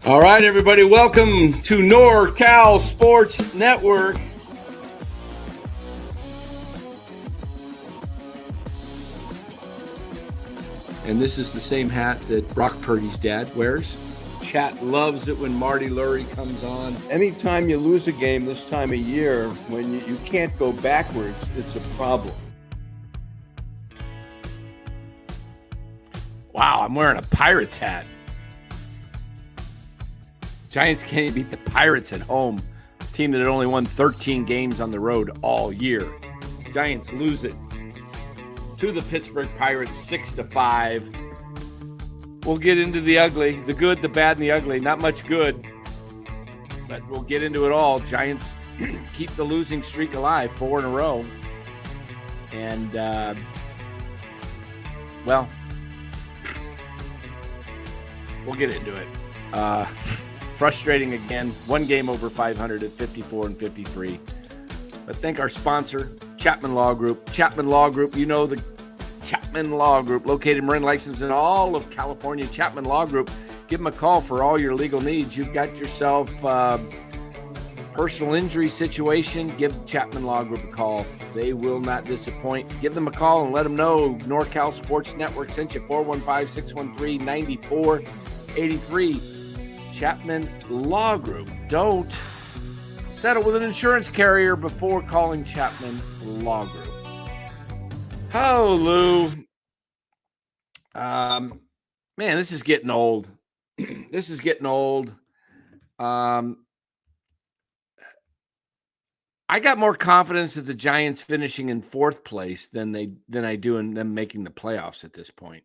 All right, everybody, welcome to NorCal Sports Network. And this is the same hat that Brock Purdy's dad wears. Chat loves it when Marty Lurie comes on. Anytime you lose a game this time of year, when you can't go backwards, it's a problem. Wow, I'm wearing a Pirates hat. Giants can't beat the Pirates at home, a team that had only won 13 games on the road all year. Giants lose it to the Pittsburgh Pirates 6-5. We'll get into the ugly, the good, the bad, and the ugly. Not much good, but we'll get into it all. Giants keep the losing streak alive, 4 in a row. And, well, we'll get into it. Frustrating again. One game over 500 at 54-53. But thank our sponsor, Chapman Law Group. Chapman Law Group, you know the Chapman Law Group, located Marin, licensed in all of California. Chapman Law Group. Give them a call for all your legal needs. You've got yourself personal injury situation, give Chapman Law Group a call. They will not disappoint. Give them a call and let them know NorCal Sports Network sent you. 415-613-9483. Chapman Law Group. Don't settle with an insurance carrier before calling Chapman Law Group. Oh, Lou. Man, this is getting old. This is getting old. I got more confidence of the Giants finishing in fourth place than I do in them making the playoffs at this point.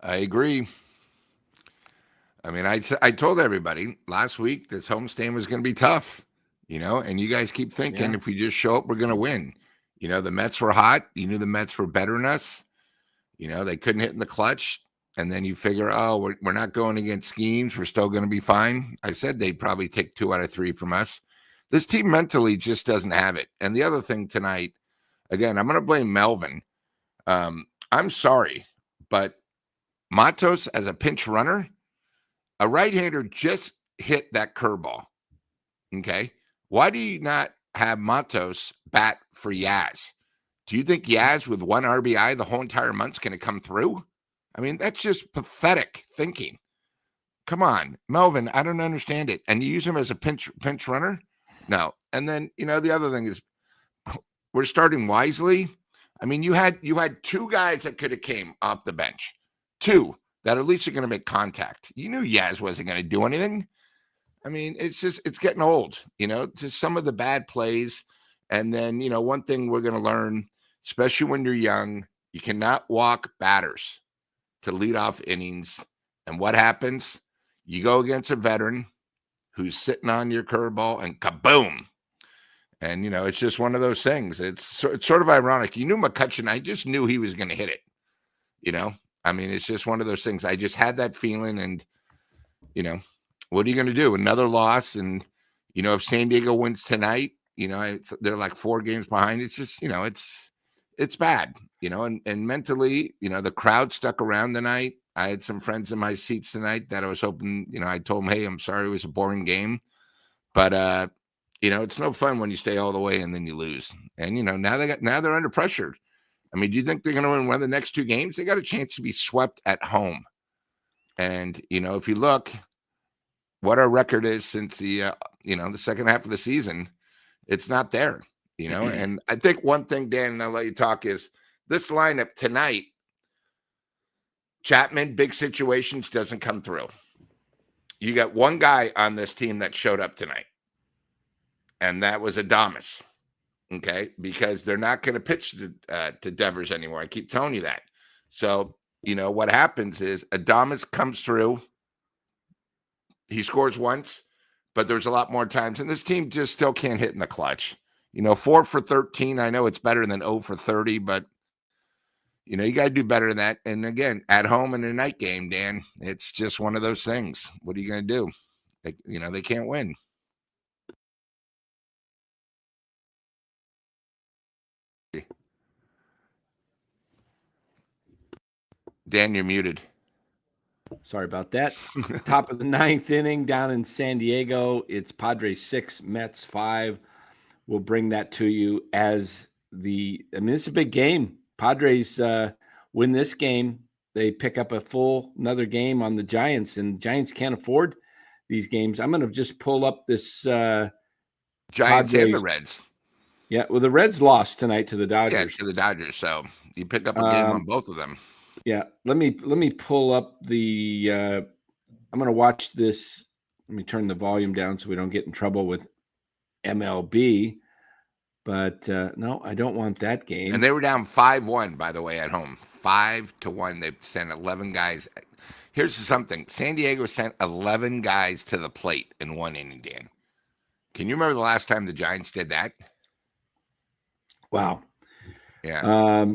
I agree. I mean, I told everybody last week this homestand was going to be tough, and you guys keep thinking if we just show up, we're going to win. The Mets were hot. You knew the Mets were better than us. They couldn't hit in the clutch. And then you figure, we're not going against schemes. We're still going to be fine. I said they'd probably take 2 out of 3 from us. This team mentally just doesn't have it. And the other thing tonight, again, I'm going to blame Melvin. I'm sorry, but Matos as a pinch runner, a right-hander just hit that curveball. Okay? Why do you not have Matos bat for Yaz? Do you think Yaz with 1 RBI the whole entire month's going to come through? I mean, that's just pathetic thinking. Come on, Melvin, I don't understand it. And you use him as a pinch runner? No. And then, the other thing is we're starting wisely. I mean, you had 2 guys that could have came off the bench. 2 that at least are going to make contact. You knew Yaz wasn't going to do anything. I mean, it's getting old, just some of the bad plays. And then, one thing we're going to learn, especially when you're young, you cannot walk batters to lead off innings. And what happens? You go against a veteran who's sitting on your curveball and kaboom. And, it's just one of those things. It's sort of ironic. You knew McCutcheon. I just knew he was going to hit it, I mean, it's just one of those things. I just had that feeling, and, what are you going to do? Another loss. And, if San Diego wins tonight, they're like 4 games behind. It's just, it's bad, and mentally, the crowd stuck around tonight. I had some friends in my seats tonight that I was hoping, I told them, hey, I'm sorry it was a boring game. But, it's no fun when you stay all the way and then you lose. And, now they're under pressure. I mean, do you think they're going to win one of the next 2 games? They got a chance to be swept at home. And, if you look what our record is since the second half of the season, it's not there, And I think one thing, Dan, and I'll let you talk, is this lineup tonight, Chapman, big situations, doesn't come through. You got one guy on this team that showed up tonight, and that was Adames. Okay, because they're not going to pitch to Devers anymore. I keep telling you that. So, what happens is Adames comes through. He scores once, but there's a lot more times. And this team just still can't hit in the clutch. 4 for 13. I know it's better than 0 for 30, but, you got to do better than that. And again, at home in a night game, Dan, it's just one of those things. What are you going to do? They can't win. Dan, you're muted. Sorry about that. Top of the 9th inning down in San Diego. It's Padres 6, Mets 5. We'll bring that to you as it's a big game. Padres win this game. They pick up another game on the Giants, and Giants can't afford these games. I'm going to just pull up this Giants Padres. and the Reds. Yeah, well, the Reds lost tonight to the Dodgers. Yeah, to the Dodgers. So you pick up a game on both of them. Yeah, let me pull up the. I'm going to watch this. Let me turn the volume down so we don't get in trouble with MLB. But no, I don't want that game. And they were down 5-1, by the way, at home. 5-1. They sent 11 guys. Here's something. San Diego sent 11 guys to the plate in one inning, Dan. Can you remember the last time the Giants did that? Wow. Yeah.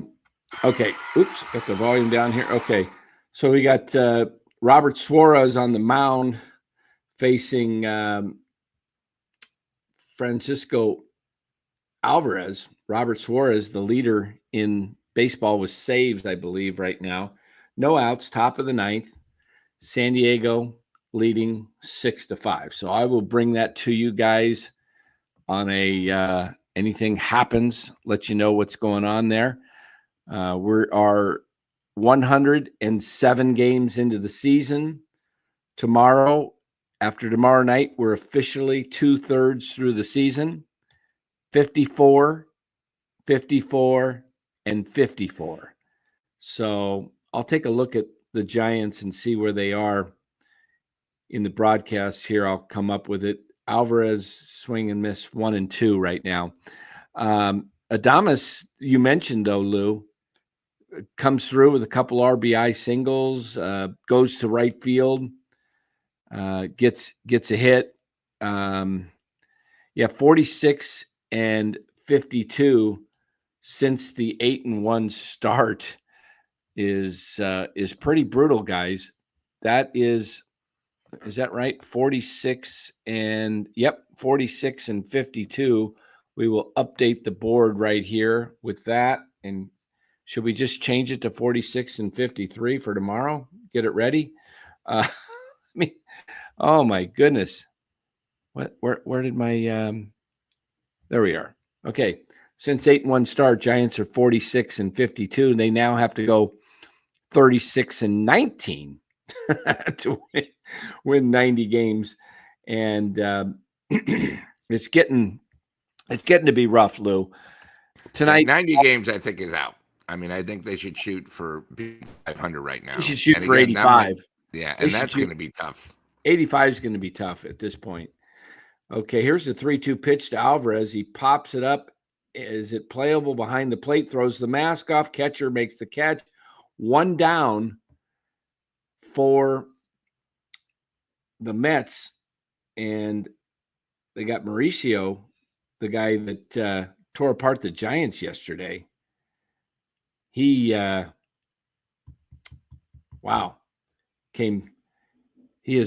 Okay. Oops. Got the volume down here. Okay. So we got Robert Suarez on the mound facing Francisco Alvarez. Robert Suarez, the leader in baseball with saves, I believe, right now. No outs, top of the 9th. San Diego leading 6-5. So I will bring that to you guys on a anything happens, let you know what's going on there. We are 107 games into the season. After tomorrow night, we're officially 2/3 through the season. 54, 54, and 54. So I'll take a look at the Giants and see where they are in the broadcast here. I'll come up with it. Alvarez swing and miss 1 and 2 right now. Adames, you mentioned though, Lou, comes through with a couple RBI singles, goes to right field, gets a hit. 46 and 52 since the 8-1 start is pretty brutal, guys. Is that right? 46 and 52. We will update the board right here with that. And should we just change it to 46 and 53 for tomorrow? Get it ready. Oh my goodness. Where did my, there we are. Okay. Since 8-1 start, Giants are 46 and 52. They now have to go 36 and 19 to win 90 games. And it's getting to be rough, Lou. Tonight, 90 games, I think, is out. I mean, I think they should shoot for 500 right now. They should shoot for 85. And that's going to be tough. 85 is going to be tough at this point. Okay, here's the 3-2 pitch to Alvarez. He pops it up. Is it playable behind the plate? Throws the mask off. Catcher makes the catch. 1 down for the Mets. And they got Mauricio, the guy that tore apart the Giants yesterday. He is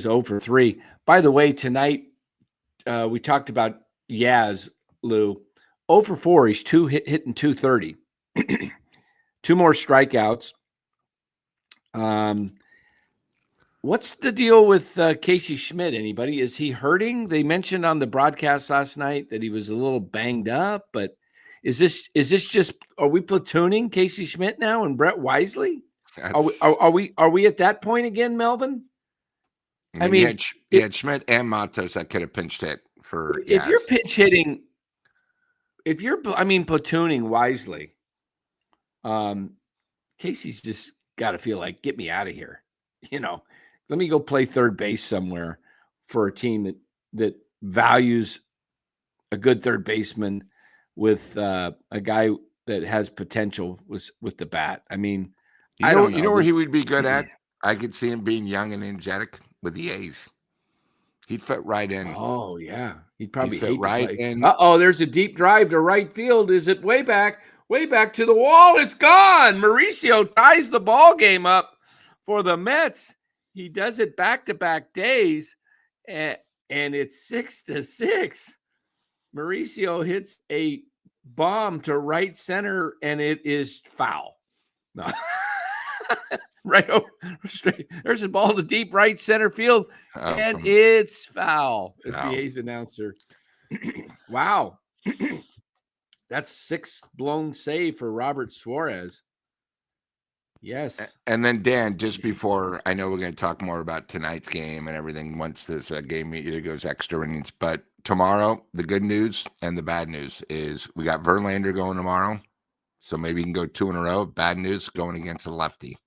0 for 3. By the way, tonight we talked about Yaz, Lou. 0 for 4. He's hitting 230. 2 more strikeouts. What's the deal with Casey Schmidt? Anybody? Is he hurting? They mentioned on the broadcast last night that he was a little banged up, but is this just, are we platooning Casey Schmidt now and Brett Wisely? Are we at that point again, Melvin? I mean, you had Schmidt and Matos that could have pinch hit for. If you're pitch hitting, platooning Wisely, Casey's just got to feel like, get me out of here. Let me go play third base somewhere for a team that values a good third baseman with a guy that has potential with the bat. I mean, I don't know. You know where he would be good at? I could see him being young and energetic with the A's. He'd fit right in. Oh, yeah. He'd probably fit right in. There's a deep drive to right field. Is it way back to the wall? It's gone. Mauricio ties the ball game up for the Mets. He does it back-to-back days, and it's 6-6. Mauricio hits a bomb to right center, and it is foul. No. right over straight. There's a ball to deep right center field, and it's foul. It's the A's announcer. Wow. That's 6 blown save for Robert Suarez. Yes. And then, Dan, just before, I know we're going to talk more about tonight's game and everything once this game either goes extra innings, but tomorrow, the good news and the bad news is we got Verlander going tomorrow, so maybe you can go 2 in a row. Bad news, going against a lefty.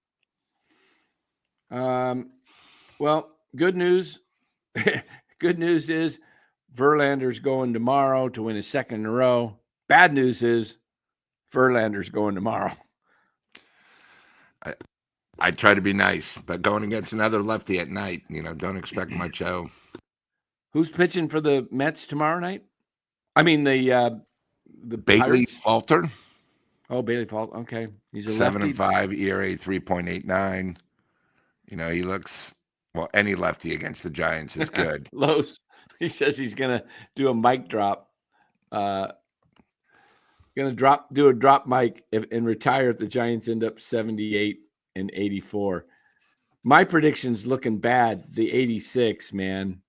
Well, good news. Good news is Verlander's going tomorrow to win his 2nd in a row. Bad news is Verlander's going tomorrow. I try to be nice, but going against another lefty at night, don't expect much out. Who's pitching for the Mets tomorrow night? I mean the Bailey Pirates? Falter. Oh, Bailey Falter. Okay, he's a 7-5 ERA, 3.89. He looks any lefty against the Giants is good. Los. He says he's gonna do a mic drop. Gonna do a drop mic and retire if the Giants end up 78 and 84. My prediction's looking bad. The 86, man.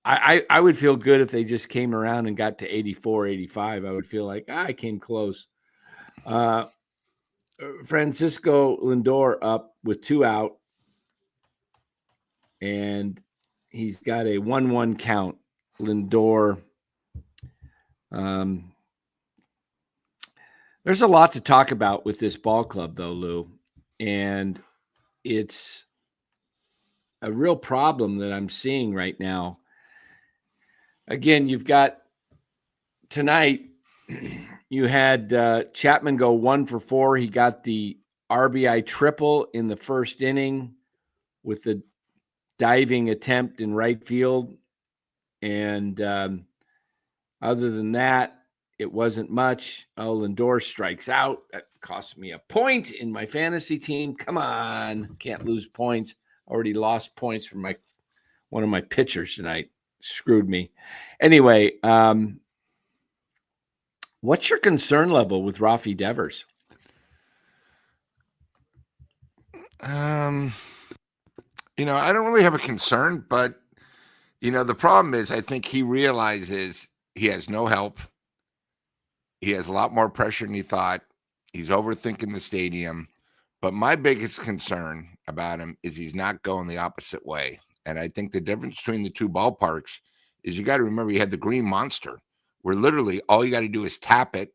I would feel good if they just came around and got to 84, 85. I would feel like I came close. Francisco Lindor up with 2 out, and he's got a 1-1 count. Lindor. There's a lot to talk about with this ball club, though, Lou, and it's a real problem that I'm seeing right now. Again, you've got tonight, you had Chapman go 1 for 4. He got the RBI triple in the 1st inning with the diving attempt in right field. And other than that, it wasn't much. Oh, Lindor strikes out. That cost me a point in my fantasy team. Come on. Can't lose points. Already lost points from one of my pitchers tonight. Screwed me. Anyway, what's your concern level with Rafael Devers? I don't really have a concern, but the problem is I think he realizes he has no help. He has a lot more pressure than he thought. He's overthinking the stadium. But my biggest concern about him is he's not going the opposite way. And I think the difference between the 2 ballparks is you got to remember you had the Green Monster, where literally all you got to do is tap it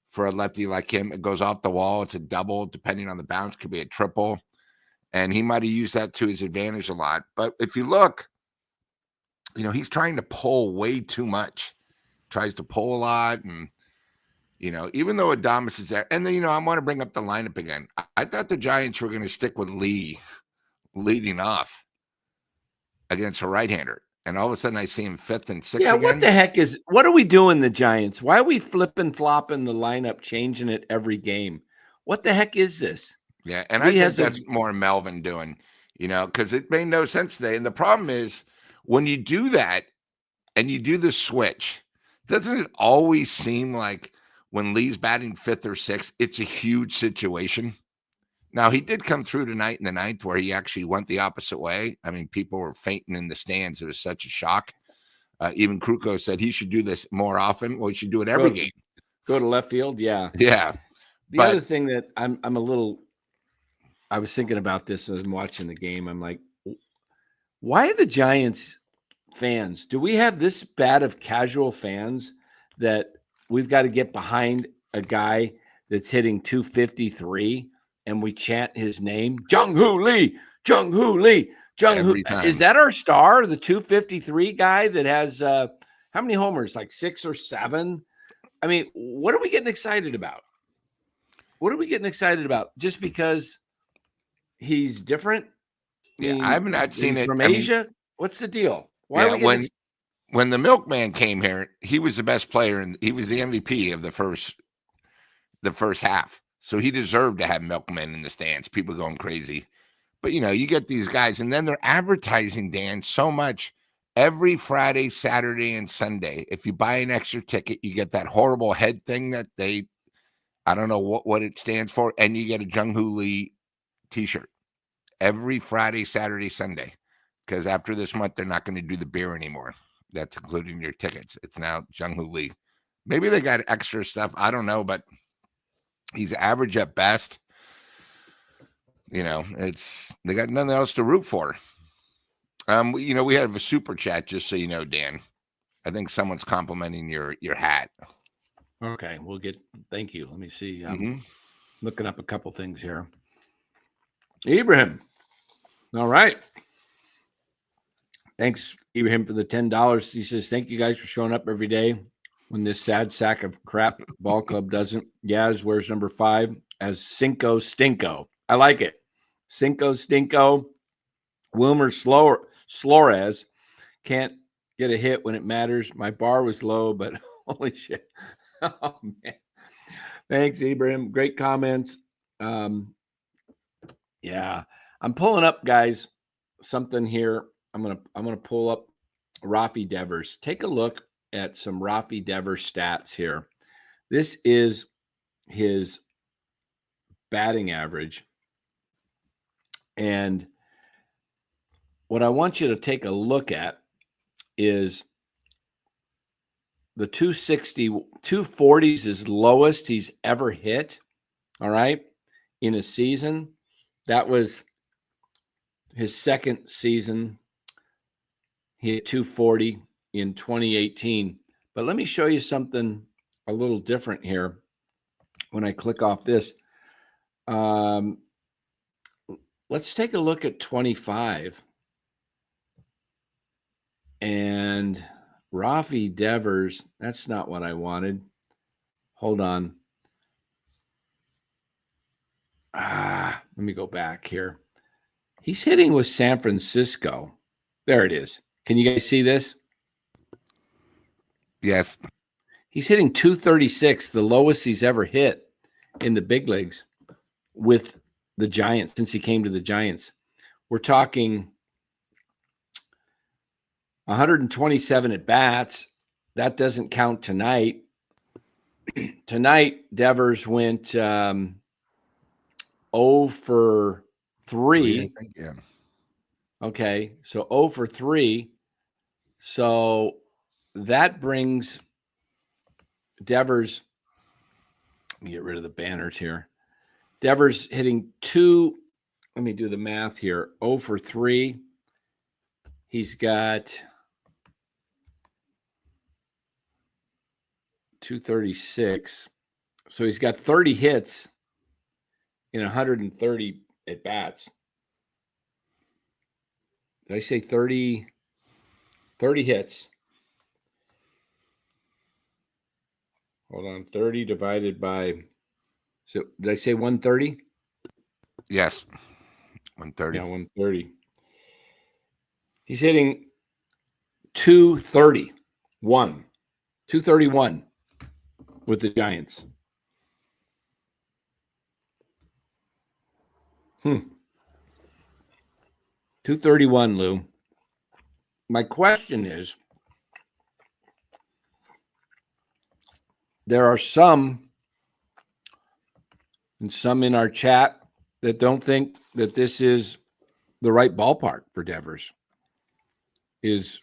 for a lefty like him. It goes off the wall. It's a double, depending on the bounce, could be a triple. And he might have used that to his advantage a lot. But if you look, he's trying to pull way too much. Tries to pull a lot. And, even though Adames is there. And then, I want to bring up the lineup again. I thought the Giants were going to stick with Lee leading off against a right-hander. And all of a sudden I see him 5th and 6th again. What the heck what are we doing, the Giants? Why are we flipping, flopping the lineup, changing it every game? What the heck is this? Yeah, and I think that's more Melvin doing, because it made no sense today. And the problem is when you do that and you do the switch, doesn't it always seem like when Lee's batting 5th or 6th, it's a huge situation? Now, he did come through tonight in the 9th where he actually went the opposite way. I mean, people were fainting in the stands. It was such a shock. Even Kruko said he should do this more often. Well, he should do it every game. Go to left field, yeah. Yeah. The other thing that I was thinking about this as I'm watching the game. I'm like, why are the Giants fans? Do we have this bad of casual fans that we've got to get behind a guy that's hitting 253 and we chant his name? Jung-Hoo Lee, Jung-Hoo Lee, Jung-Hoo. Is that our star, the 253 guy that has how many homers? Like 6 or 7? I mean, what are we getting excited about? What are we getting excited about? Just because he's different? Yeah, I have not seen it from Asia. What's the deal? Why are we when the milkman came here, he was the best player and he was the MVP of the first half. So he deserved to have milkmen in the stands, people going crazy. But you get these guys, and then they're advertising, Dan, so much every Friday, Saturday, and Sunday. If you buy an extra ticket, you get that horrible head thing that I don't know what it stands for, and you get a Jung-Hoo Lee t-shirt. every Friday, Saturday, Sunday, because after this month, they're not going to do the beer anymore. That's including your tickets. It's now Jung-Hoo Lee. Maybe they got extra stuff. I don't know, but he's average at best. You know, they got nothing else to root for. You know, we have a super chat, just so you know, Dan. I think someone's complimenting your hat. Okay, thank you. Let me see. Mhm. Looking up a couple things here. Ibrahim. All right. Thanks, Ibrahim, for the $10. He says, thank you guys for showing up every day when this sad sack of crap ball club doesn't. Yaz wears number 5 as Cinco Stinko. I like it. Cinco Stinko. Wilmer Slores can't get a hit when it matters. My bar was low, but holy shit. Oh, man. Thanks, Ibrahim. Great comments. Yeah, I'm pulling up, guys, something here. I'm gonna pull up Rafael Devers. Take a look at some Rafael Devers stats here. This is his batting average, and what I want you to take a look at is the 260, 240s is lowest he's ever hit. All right, in a season. That was his second season. He hit 240 in 2018. But let me show you something a little different here when I click off this. Let's take a look at 25. And Rafael Devers, that's not what I wanted. Hold on. Let me go back here. He's hitting with San Francisco. There it is. Can you guys see this? Yes. He's hitting 236, the lowest he's ever hit in the big leagues with the Giants since he came to the Giants. We're talking 127 at bats. That doesn't count tonight. Tonight, Devers went 0 for 3. Yeah. Okay, so 0 for 3. So that brings Devers, let me get rid of the banners here. Devers hitting 2, let me do the math here, 0 for 3. He's got 236. So he's got 30 hits in 130 at bats. Did I say 30? 30 hits. Hold on. 30 divided by, so did I say 130? Yes. 130. Yeah, 130. He's hitting 231 with the Giants. 231, Lou. My question is, there are some in our chat that don't think that this is the right ballpark for Devers. Is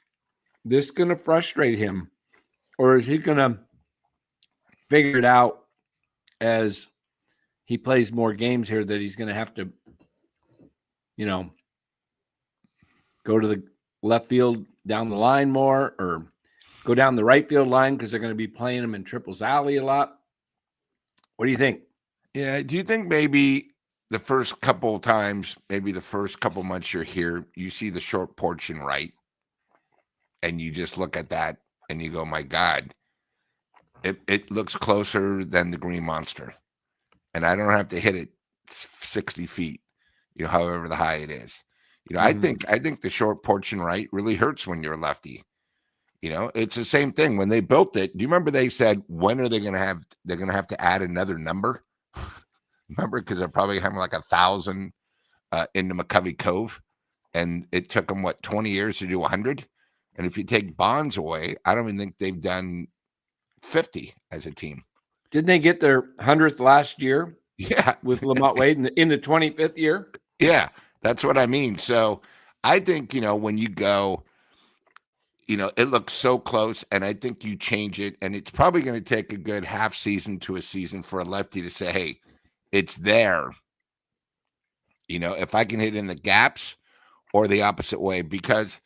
this going to frustrate him, or is he going to figure it out as he plays more games here that he's going to have to, go to the left field down the line more, or go down the right field line because they're going to be playing him in Triples Alley a lot? What do you think? Yeah. Do you think maybe the first couple of times, maybe the first couple months you're here, you see the short porch and right, and you just look at that and you go, my God, it looks closer than the Green Monster. And I don't have to hit it 60 feet, however the high it is. I think the short porch and right really hurts when you're a lefty. It's the same thing. When they built it, do you remember they said, when are they going to have, they're going to have to add another number? Remember, because they're probably having like 1,000 into McCovey Cove. And it took them, 20 years to do 100? And if you take Bonds away, I don't even think they've done 50 as a team. Didn't they get their 100th last year? Yeah. With Lamont Wade in the 25th year? Yeah. That's what I mean. So I think, when you go, it looks so close, and I think you change it, and it's probably going to take a good half season to a season for a lefty to say, hey, it's there. If I can hit in the gaps or the opposite way, because,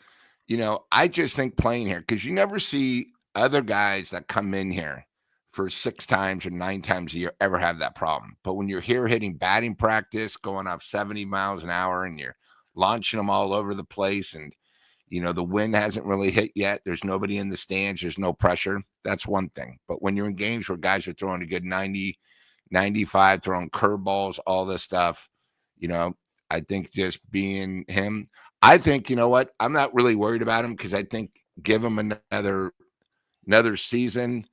I just think playing here, because you never see other guys that come in here for 6 times or 9 times a year ever have that problem. But when you're here hitting batting practice, going off 70 miles an hour, and you're launching them all over the place, and the wind hasn't really hit yet. There's nobody in the stands. There's no pressure. That's one thing. But when you're in games where guys are throwing a good 90, 95, throwing curveballs, all this stuff, I think just being him, I think, you know what? I'm not really worried about him, because I think give him another season,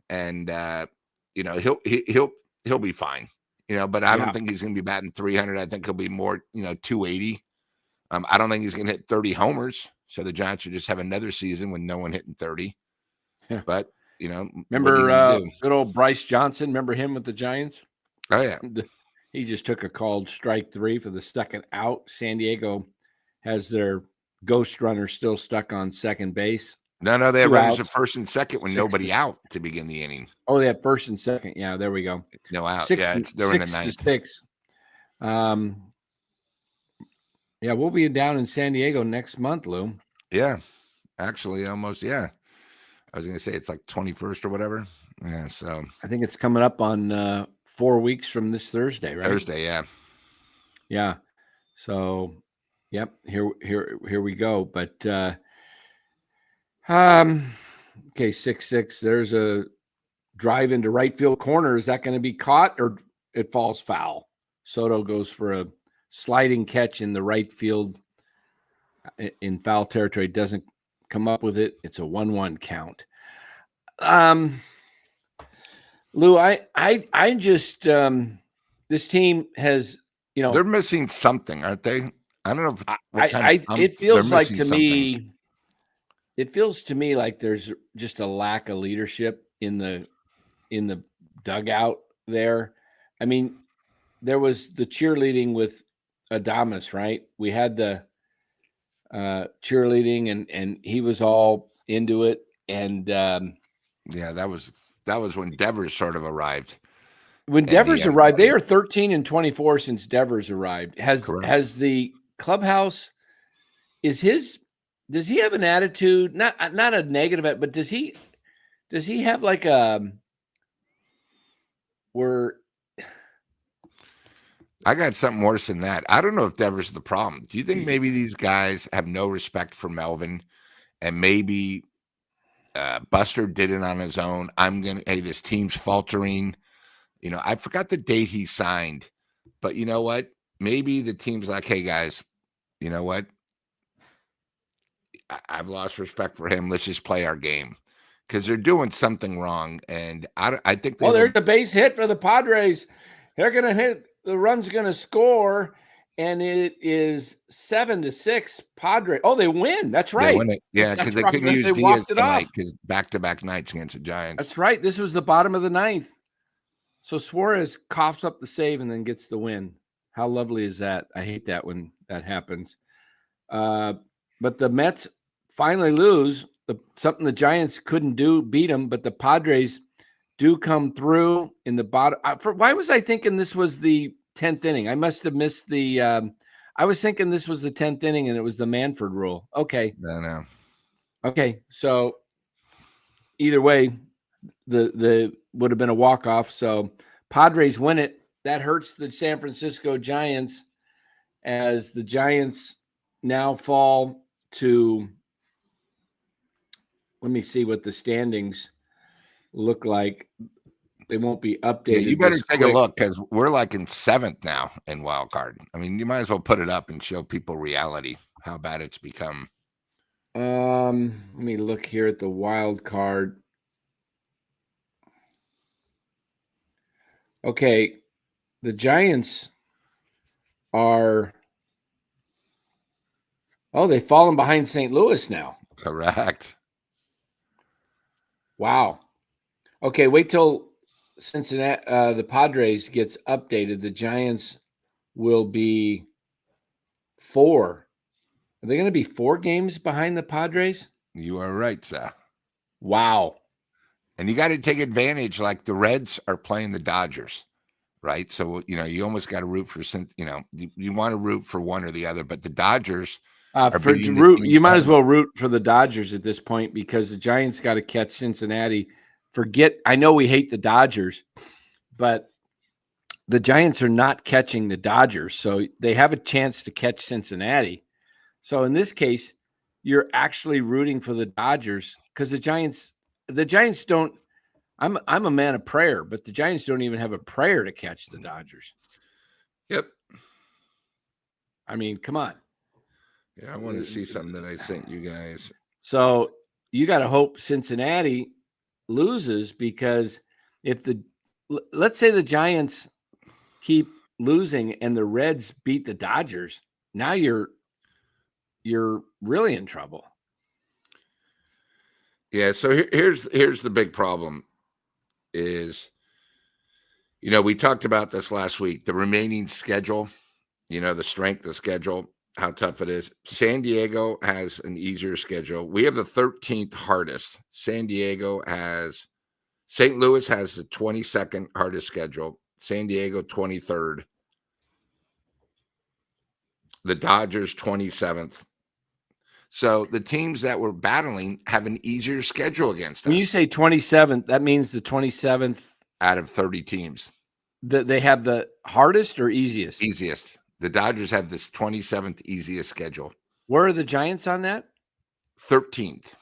and he'll be fine. But I don't think he's going to be batting 300. I think he'll be more, 280. I don't think he's going to hit 30 homers. So the Giants will just have another season with no one hitting 30. Yeah. But, remember good old Bryce Johnson? Remember him with the Giants? Oh, yeah. He just took a called strike 3 for the second out. San Diego has their ghost runner still stuck on second base. No, they had runners at first and second with nobody out to begin the inning. Oh, they had first and second. Yeah, there we go. No out. They're in the 9th. Yeah, we'll be down in San Diego next month, Lou. Yeah, actually, almost. Yeah, I was going to say it's like 21st or whatever. Yeah, so I think it's coming up on 4 weeks from this Thursday, right? Thursday, yeah, yeah. So, yep, here we go. But okay, 6-6. There's a drive into right field corner. Is that going to be caught, or it falls foul? Soto goes for a sliding catch in the right field in foul territory, doesn't come up with it. It's a 1-1 count. Lou, I just this team has, they're missing something, aren't they? I don't know. It feels like to me, like there's just a lack of leadership in the dugout there. I mean, there was the cheerleading with Adames, right? We had the cheerleading, and he was all into it. And yeah, that was when Devers sort of arrived. When Devers arrived, they are 13-24 since Devers arrived. Has the clubhouse, does he have an attitude? Not a negative, but does he have like I got something worse than that. I don't know if Devers is the problem. Do you think maybe these guys have no respect for Melvin, and maybe Buster did it on his own? Hey, this team's faltering. I forgot the date he signed, but you know what? Maybe the team's like, hey guys, you know what? I've lost respect for him. Let's just play our game, because they're doing something wrong. And I think there's a base hit for the Padres. They're going to hit. The run's going to score, and it is 7-6 Padres. Oh, they win. That's right. They win it. Yeah, because they couldn't use Diaz tonight because back-to-back nights against the Giants. That's right. This was the bottom of the 9th. So Suarez coughs up the save and then gets the win. How lovely is that? I hate that when that happens. But the Mets finally lose. Something the Giants couldn't do, beat them, but the Padres do come through in the bottom. Why was I thinking this was the 10th inning? I must have missed the I was thinking this was the 10th inning and it was the Manfred rule. Okay. No. Okay. So either way, the would have been a walk-off. So Padres win it. That hurts the San Francisco Giants, as the Giants now fall to, let me see what the standings look like. They won't be updated. Yeah, you better take a look, because we're like in 7th now in wild card. I mean, you might as well put it up and show people reality, how bad it's become. Let me look here at the wild card. Okay, the Giants are, they've fallen behind St. Louis now. Correct. Wow. Okay, wait till Cincinnati, the Padres gets updated. The Giants will be 4. Are they going to be 4 games behind the Padres? You are right, sir. Wow. And you got to take advantage. Like the Reds are playing the Dodgers, right? So, you almost got to root for, you want to root for one or the other, but the Dodgers are beating the teams you might as that- well root for the Dodgers at this point because the Giants got to catch Cincinnati. I know we hate the Dodgers, but the Giants are not catching the Dodgers, so they have a chance to catch Cincinnati. So in this case, you're actually rooting for the Dodgers because the Giants don't. I'm a man of prayer, but the Giants don't even have a prayer to catch the Dodgers. Yep. I mean, come on. Yeah, I want to see something that I sent you guys. So you got to hope Cincinnati loses because let's say the Giants keep losing and the Reds beat the Dodgers, now you're really in trouble. Yeah, so here's the big problem is, we talked about this last week, the remaining schedule, the strength of schedule, how tough it is. San Diego has an easier schedule. We have the 13th hardest. St. Louis has the 22nd hardest schedule. San Diego 23rd. The Dodgers 27th. So the teams that we're battling have an easier schedule against us. When you say 27th, that means the 27th out of 30 teams. They have the hardest or easiest? Easiest. The Dodgers have this 27th easiest schedule. Where are the Giants on that? 13th.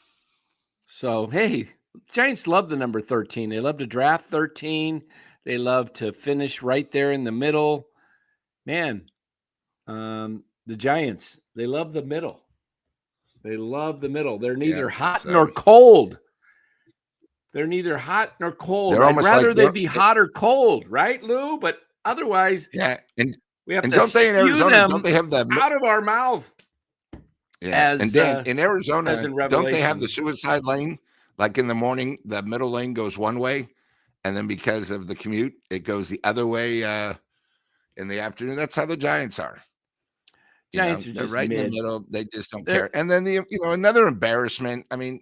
So, hey, Giants love the number 13. They love to draft 13. They love to finish right there in the middle. Man, the Giants, they love the middle. They love the middle. They're neither hot nor cold. They're neither hot nor cold. I'd rather they be hot or cold, right, Lou? But otherwise, and we have to don't they in Arizona? them don't they have that out of our mouth? Yeah, and Dan, in Arizona, don't they have the Revelation. suicide lane? Like in the morning, the middle lane goes one way, and then because of the commute, it goes the other way in the afternoon. That's how the Giants are. Giants are they're just right mid. in the middle. They just don't care. And then another embarrassment. I mean,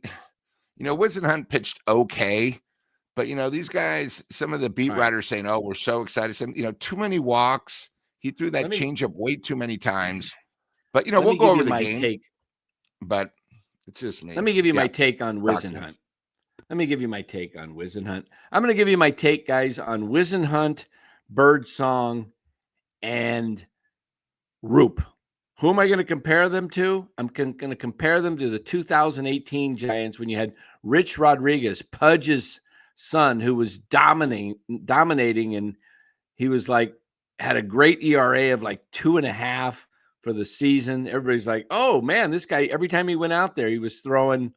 Whisenhunt pitched okay, but these guys, some of the beat writers saying, "Oh, we're so excited." Some, too many walks. He threw that changeup way too many times. But we'll go over the game. Take. But it's just me. Let me give you my take on Whisenhunt. I'm going to give you my take, guys, on Whisenhunt, Birdsong, and Roop. Who am I going to compare them to? I'm going to compare them to the 2018 Giants when you had Rich Rodriguez, Pudge's son, who was dominating, and he was had a great ERA of 2.5 for the season. Everybody's like, oh man, this guy, every time he went out there, he was throwing,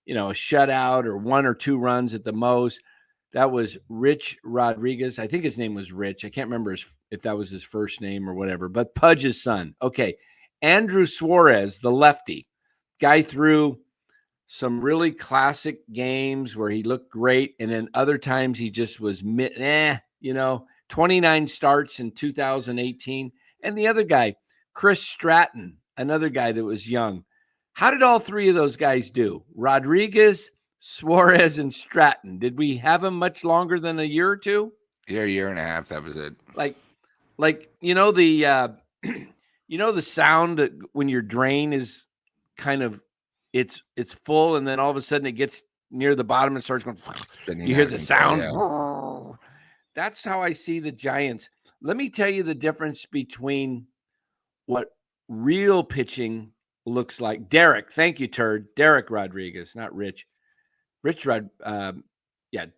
a shutout or 1 or 2 runs at the most. That was Rich Rodriguez. I think his name was Rich. I can't remember if that was his first name or whatever, but Pudge's son. Okay. Andrew Suarez, the lefty guy, threw some really classic games where he looked great. And then other times he just was 29 starts in 2018. And the other guy, Chris Stratton, another guy that was young. How did all 3 of those guys do? Rodriguez, Suarez, and Stratton. Did we have them much longer than a year or two? Yeah, a year and a half. That was it. The sound that when your drain is kind of it's full, and then all of a sudden it gets near the bottom and starts going. You hear the sound. Yeah. That's how I see the Giants. Let me tell you the difference between what real pitching looks like. Derek, thank you, Turd. Derek Rodriguez, not Rich.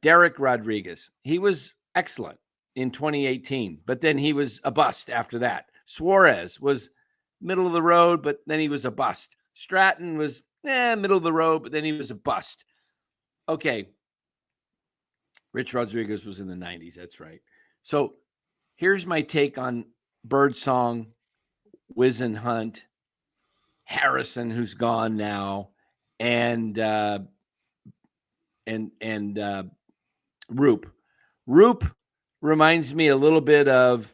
Derek Rodriguez. He was excellent in 2018, but then he was a bust after that. Suarez was middle of the road, but then he was a bust. Stratton was middle of the road, but then he was a bust. Okay. Rich Rodriguez was in the 90s. That's right. So here's my take on Birdsong, Whisenhunt, Harrison, who's gone now, and Roop. Roop reminds me a little bit of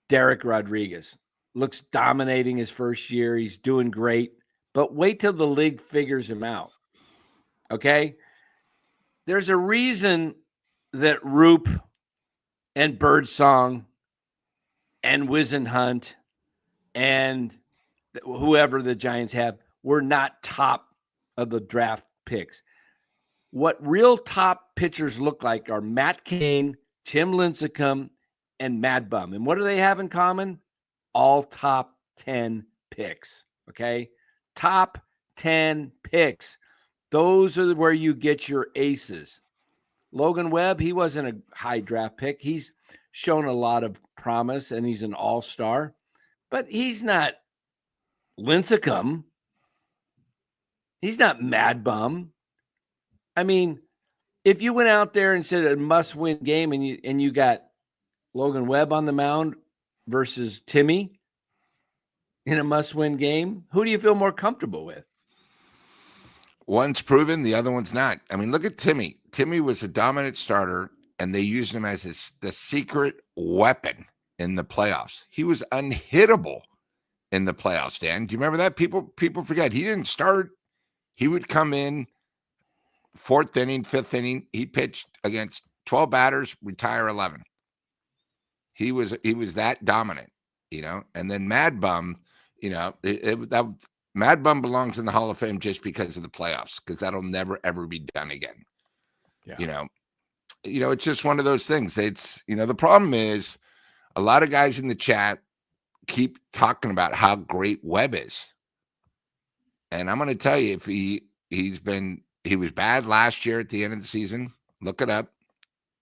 Derek Rodriguez. looks dominating his first year. He's doing great. But wait till the league figures him out. Okay? There's a reason that Roop and Birdsong and Whisenhunt and whoever the Giants have were not top of the draft picks. What real top pitchers look like are Matt Cain, Tim Lincecum, and Mad Bum. And what do they have in common? All top 10 picks. Okay? Top 10 picks. Those are where you get your aces. Logan Webb, he wasn't a high draft pick. He's shown a lot of promise, and he's an all-star. But he's not Lincecum. He's not Mad Bum. I mean, if you went out there and said a must-win game and you got Logan Webb on the mound versus Timmy in a must-win game, who do you feel more comfortable with? One's proven, the other one's not. I mean, look at Timmy. Timmy was a dominant starter, and they used him as the secret weapon in the playoffs. He was unhittable in the playoffs, Dan. Do you remember that? People forget. He didn't start. He would come in fourth inning, fifth inning. He pitched against 12 batters, retire 11. He was that dominant, And then Mad Bum, Mad Bum belongs in the Hall of Fame just because of the playoffs, because that'll never, ever be done again. Yeah. It's just one of those things. It's, the problem is a lot of guys in the chat keep talking about how great Webb is. And I'm going to tell you, if he was bad last year at the end of the season. Look it up.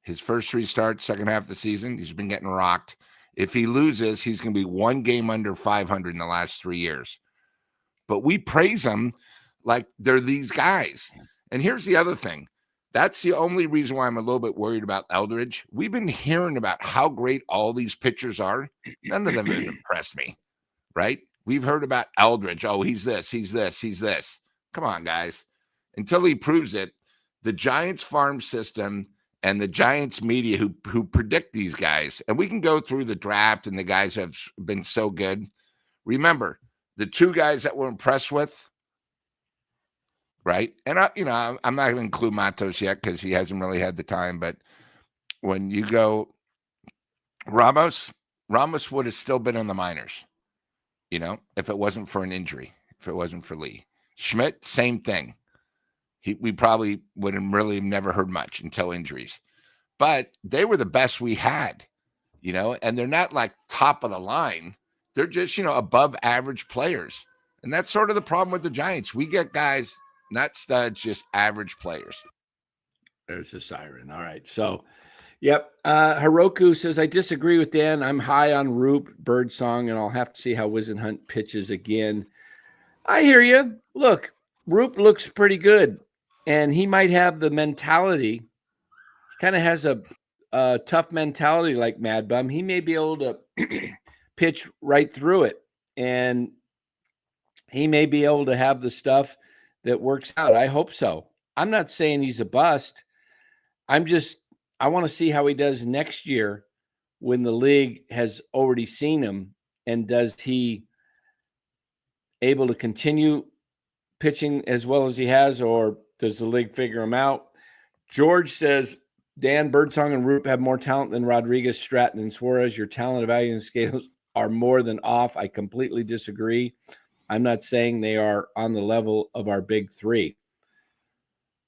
His first 3 starts, second half of the season, he's been getting rocked. If he loses, he's going to be 1 game under 500 in the last 3 years. But we praise them like they're these guys. And here's the other thing. That's the only reason why I'm a little bit worried about Eldridge. We've been hearing about how great all these pitchers are. None of them have impressed me, right? We've heard about Eldridge. Oh, he's this, he's this, he's this. Come on, guys. Until he proves it, the Giants farm system and the Giants media who predict these guys, and we can go through the draft and the guys have been so good. Remember, the 2 guys that we're impressed with, right? And I'm not going to include Matos yet because he hasn't really had the time. But when you go Ramos would have still been in the minors, if it wasn't for an injury, if it wasn't for Lee. Schmidt, same thing. We probably would have really never heard much until injuries. But they were the best we had, and they're not like top of the line. They're just, above average players. And that's sort of the problem with the Giants. We get guys, not studs, just average players. There's a siren. All right. So, yep. Hiroku says, I disagree with Dan. I'm high on Roop, Birdsong, and I'll have to see how Whisenhunt pitches again. I hear you. Look, Roop looks pretty good, and he might have the mentality. He kind of has a tough mentality like Mad Bum. He may be able to pitch right through it, and he may be able to have the stuff that works out. I hope so. I'm not saying he's a bust. I want to see how he does next year when the league has already seen him, and does he able to continue pitching as well as he has, or does the league figure him out? George says, Dan, Birdsong and Roop have more talent than Rodriguez, Stratton, and Suarez. Your talent evaluating scales are more than off. I completely disagree. I'm not saying they are on the level of our big 3.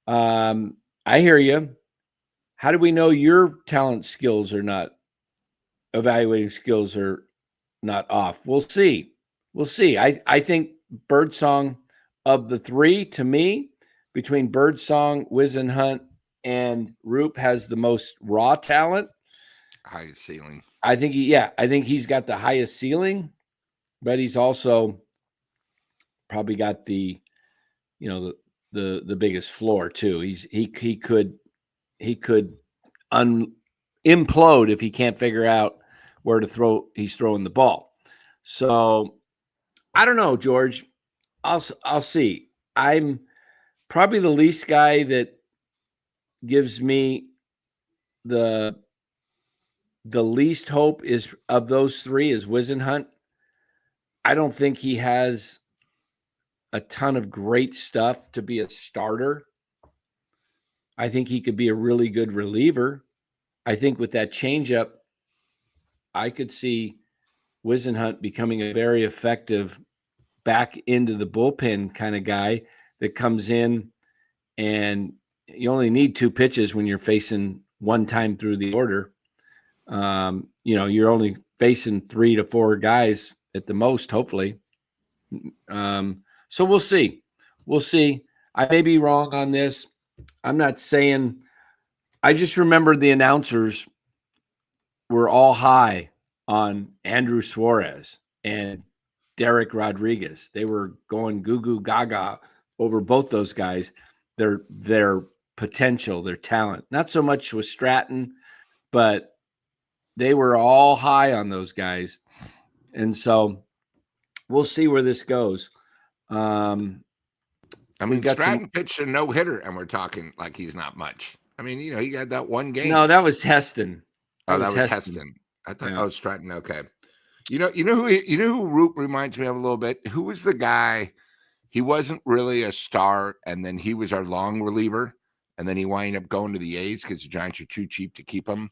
I hear you. How do we know your talent skills are not, evaluating skills are not off? We'll see. I think Birdsong, of the 3, to me, between Birdsong, Whisenhunt, and Roop, has the most raw talent. Highest ceiling. I think he's got the highest ceiling, but he's also probably got the biggest floor too. He could implode if he can't figure out where to throw. He's throwing the ball. So I don't know, George. I'll see. I'm probably the least guy that gives me the least hope is of those 3 is Whisenhunt. I don't think he has a ton of great stuff to be a starter. I think he could be a really good reliever. I think with that changeup, I could see Whisenhunt becoming a very effective back into the bullpen kind of guy that comes in, and you only need 2 pitches when you're facing one time through the order. You're only facing 3 to 4 guys at the most, hopefully. So we'll see. We'll see. I may be wrong on this. I'm not saying. I just remember the announcers were all high on Andrew Suarez and Derek Rodriguez. They were going goo goo gaga over both those guys, their potential, their talent. Not so much with Stratton, but they were all high on those guys. And so we'll see where this goes. Stratton pitched a no-hitter, and we're talking like he's not much. I mean, he got that one game. No, that was Heston. That was Heston. I thought, Stratton. Okay. You know who Root reminds me of a little bit? Who was the guy? He wasn't really a star, and then he was our long reliever, and then he wound up going to the A's because the Giants are too cheap to keep him.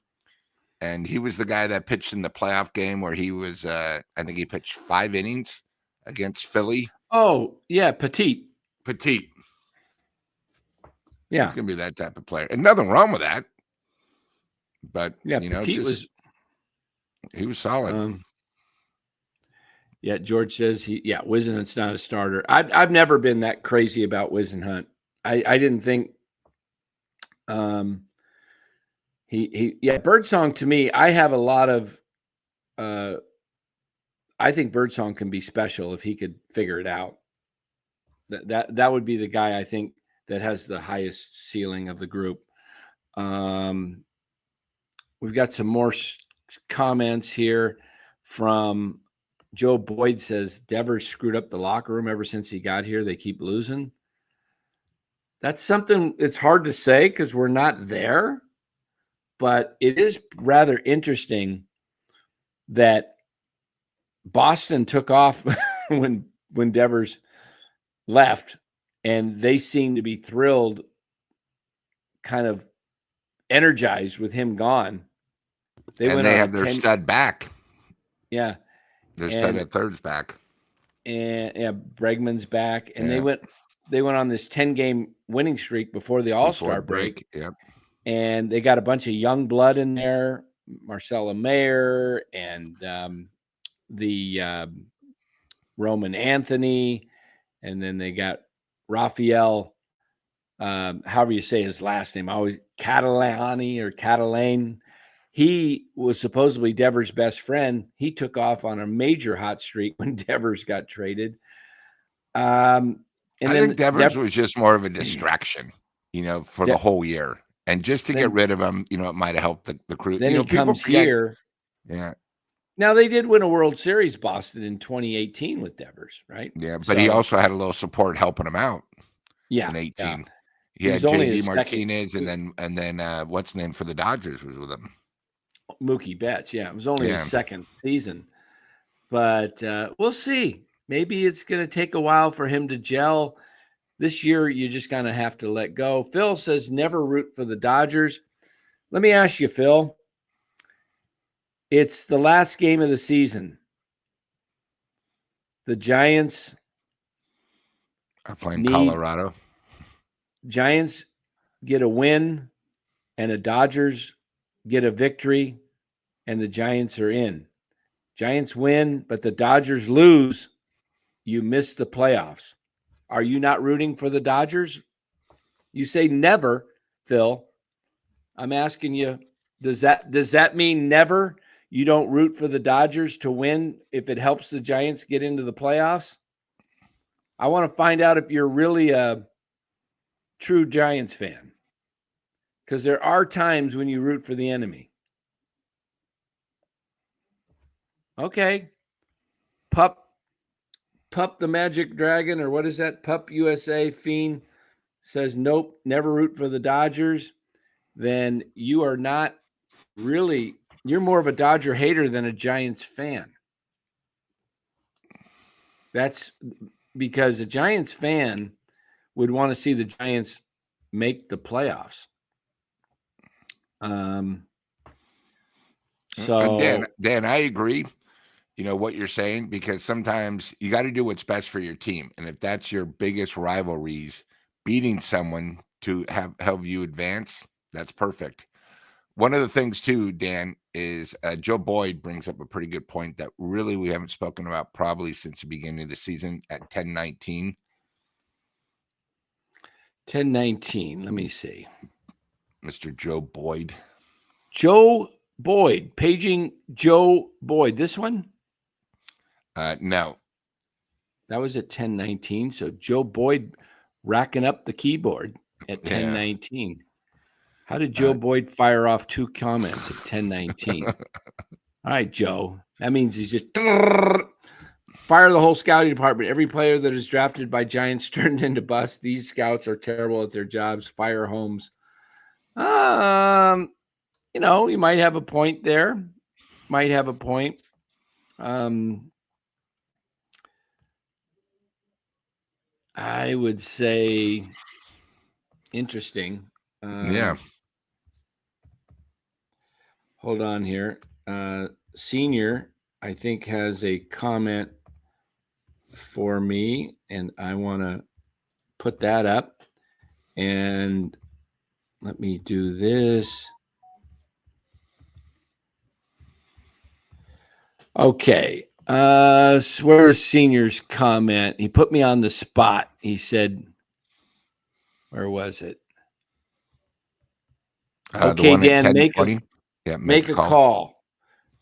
And he was the guy that pitched in the playoff game where he was, I think he pitched 5 innings against Philly. Oh, yeah, Petit. Yeah. He's going to be that type of player. And nothing wrong with that. But, Petit he was solid. George says Whisenhunt's not a starter. I've never been that crazy about Whisenhunt. I didn't think Birdsong to me, I have a lot of I think Birdsong can be special if he could figure it out. That would be the guy I think that has the highest ceiling of the group. We've got some more comments here from Joe Boyd. Says Devers screwed up the locker room ever since he got here. They keep losing. That's something it's hard to say because we're not there, but it is rather interesting that Boston took off when Devers left, and they seem to be thrilled, kind of energized with him gone. They have their stud back. Yeah. Their stud at third's back. And Bregman's back. And they went on this 10-game winning streak before the All-Star break. Yep. And they got a bunch of young blood in there, Marcelo Mayer and the Roman Anthony. And then they got Rafael, however you say his last name, always Catalani or Catalane. He was supposedly Devers' best friend. He took off on a major hot streak when Devers got traded. I think Devers was just more of a distraction, for the whole year. And just to get rid of him, it might have helped the crew. Then he comes here. Yeah. Now, they did win a World Series, Boston, in 2018 with Devers, right? Yeah, but he also had a little support helping him out. Yeah. In 18. Yeah. He had JD Martinez, and then what's the name for the Dodgers was with him? Mookie Betts. Yeah, it was only his second season. But we'll see. Maybe it's going to take a while for him to gel. This year, you just kind of have to let go. Phil says never root for the Dodgers. Let me ask you, Phil. It's the last game of the season. The Giants are playing Colorado. Giants get a win, and the Dodgers get a victory, and the Giants are in. Giants win, but the Dodgers lose. You miss the playoffs. Are you not rooting for the Dodgers? You say never, Phil. I'm asking you, does that mean never? You don't root for the Dodgers to win if it helps the Giants get into the playoffs? I want to find out if you're really a true Giants fan, because there are times when you root for the enemy. Okay. Pup the Magic Dragon, or what is that? Pup USA Fiend says, nope, never root for the Dodgers. Then you are not really, you're more of a Dodger hater than a Giants fan. That's because a Giants fan would want to see the Giants make the playoffs. So Dan, I agree. You know what you're saying, because sometimes you got to do what's best for your team, and if that's your biggest rivalries, beating someone to help you advance, that's perfect. One of the things too, Dan, is Joe Boyd brings up a pretty good point that really we haven't spoken about probably since the beginning of the season at 10-19. 10-19. Let me see. Mr. Joe Boyd. Joe Boyd. Paging Joe Boyd. This one? No. That was at 10-19. So Joe Boyd racking up the keyboard at 10-19. How did Joe Boyd fire off 2 comments at 10-19? All right, Joe. That means he's just fire the whole scouting department. Every player that is drafted by Giants turned into busts. These scouts are terrible at their jobs. Fire Holmes. You know, you might have a point there. Might have a point. I would say interesting. Yeah. Hold on here. Senior, I think, has a comment for me, and I want to put that up. And let me do this. Okay. Where's Senior's comment? He put me on the spot. He said, where was it? Okay, Dan, make a call.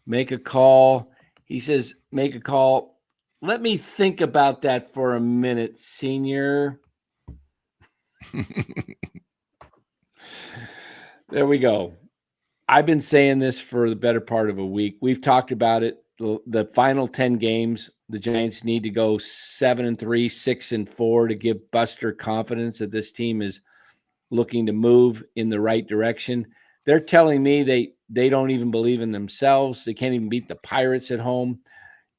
Make a call. He says, make a call. Let me think about that for a minute, Senior. There we go. I've been saying this for the better part of a week. We've talked about it. The final 10 games, the Giants need to go 7-3, 6-4 to give Buster confidence that this team is looking to move in the right direction. They're telling me they don't even believe in themselves. They can't even beat the Pirates at home.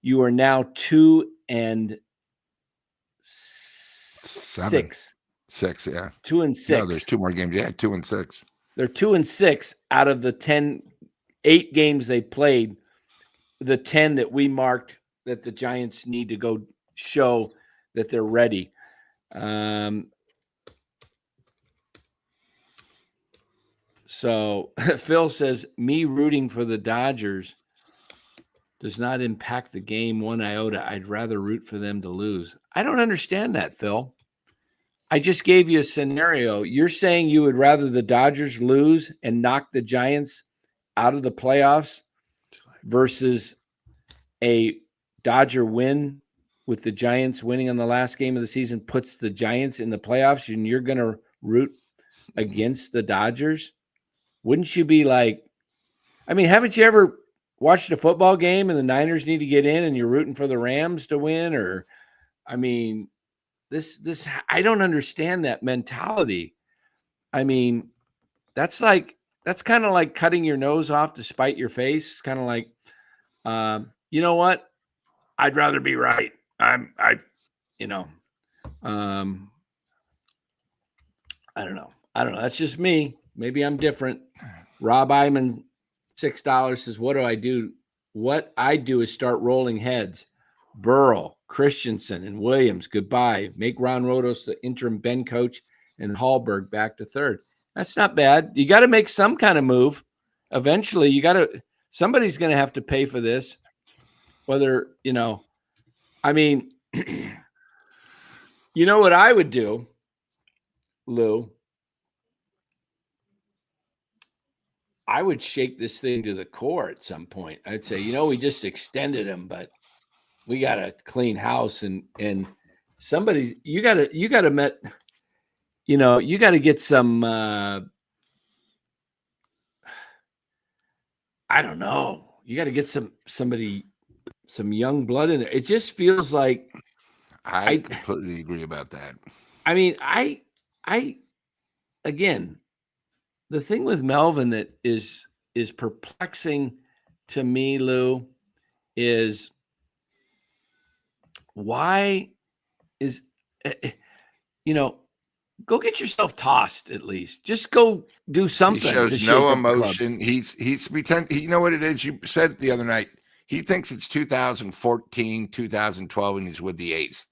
You are now 2-6. 6, yeah. 2-6. No, there's 2 more games. Yeah, 2-6. They're 2-6 out of the 8 games they played. The 10 that we marked that the Giants need to go show that they're ready. So Phil says, me rooting for the Dodgers does not impact the game one iota. I'd rather root for them to lose. I don't understand that, Phil. I just gave you a scenario. You're saying you would rather the Dodgers lose and knock the Giants out of the playoffs versus a Dodger win with the Giants winning on the last game of the season puts the Giants in the playoffs, and you're going to root against the Dodgers? Wouldn't you be like, I mean, haven't you ever watched a football game and the Niners need to get in and you're rooting for the Rams to win? Or, I mean, this, I don't understand that mentality. I mean, that's kind of like cutting your nose off to spite your face. Kind of like, you know what? I'd rather be right. I don't know. That's just me. Maybe I'm different. Rob Iman, $6 says, what do I do? What I do is start rolling heads. Burrow, Christensen, and Williams, goodbye. Make Ron Rodos the interim Ben coach and Hallberg back to third. That's not bad. You got to make some kind of move. Eventually, somebody's going to have to pay for this. Whether, I mean, you know what I would do, Lou? I would shake this thing to the core at some point. I'd say, we just extended him, but we got a clean house and somebody, you got to get some, I don't know. You got to get some young blood in there. It just feels like I completely agree about that. I mean, again, the thing with Melvin that is perplexing to me, Lou, is why is, go get yourself tossed at least. Just go do He something to shows shake no up the club. emotion. He's pretend. You know what it is? You said it the other night. He thinks it's 2014, 2012, and he's with the A's.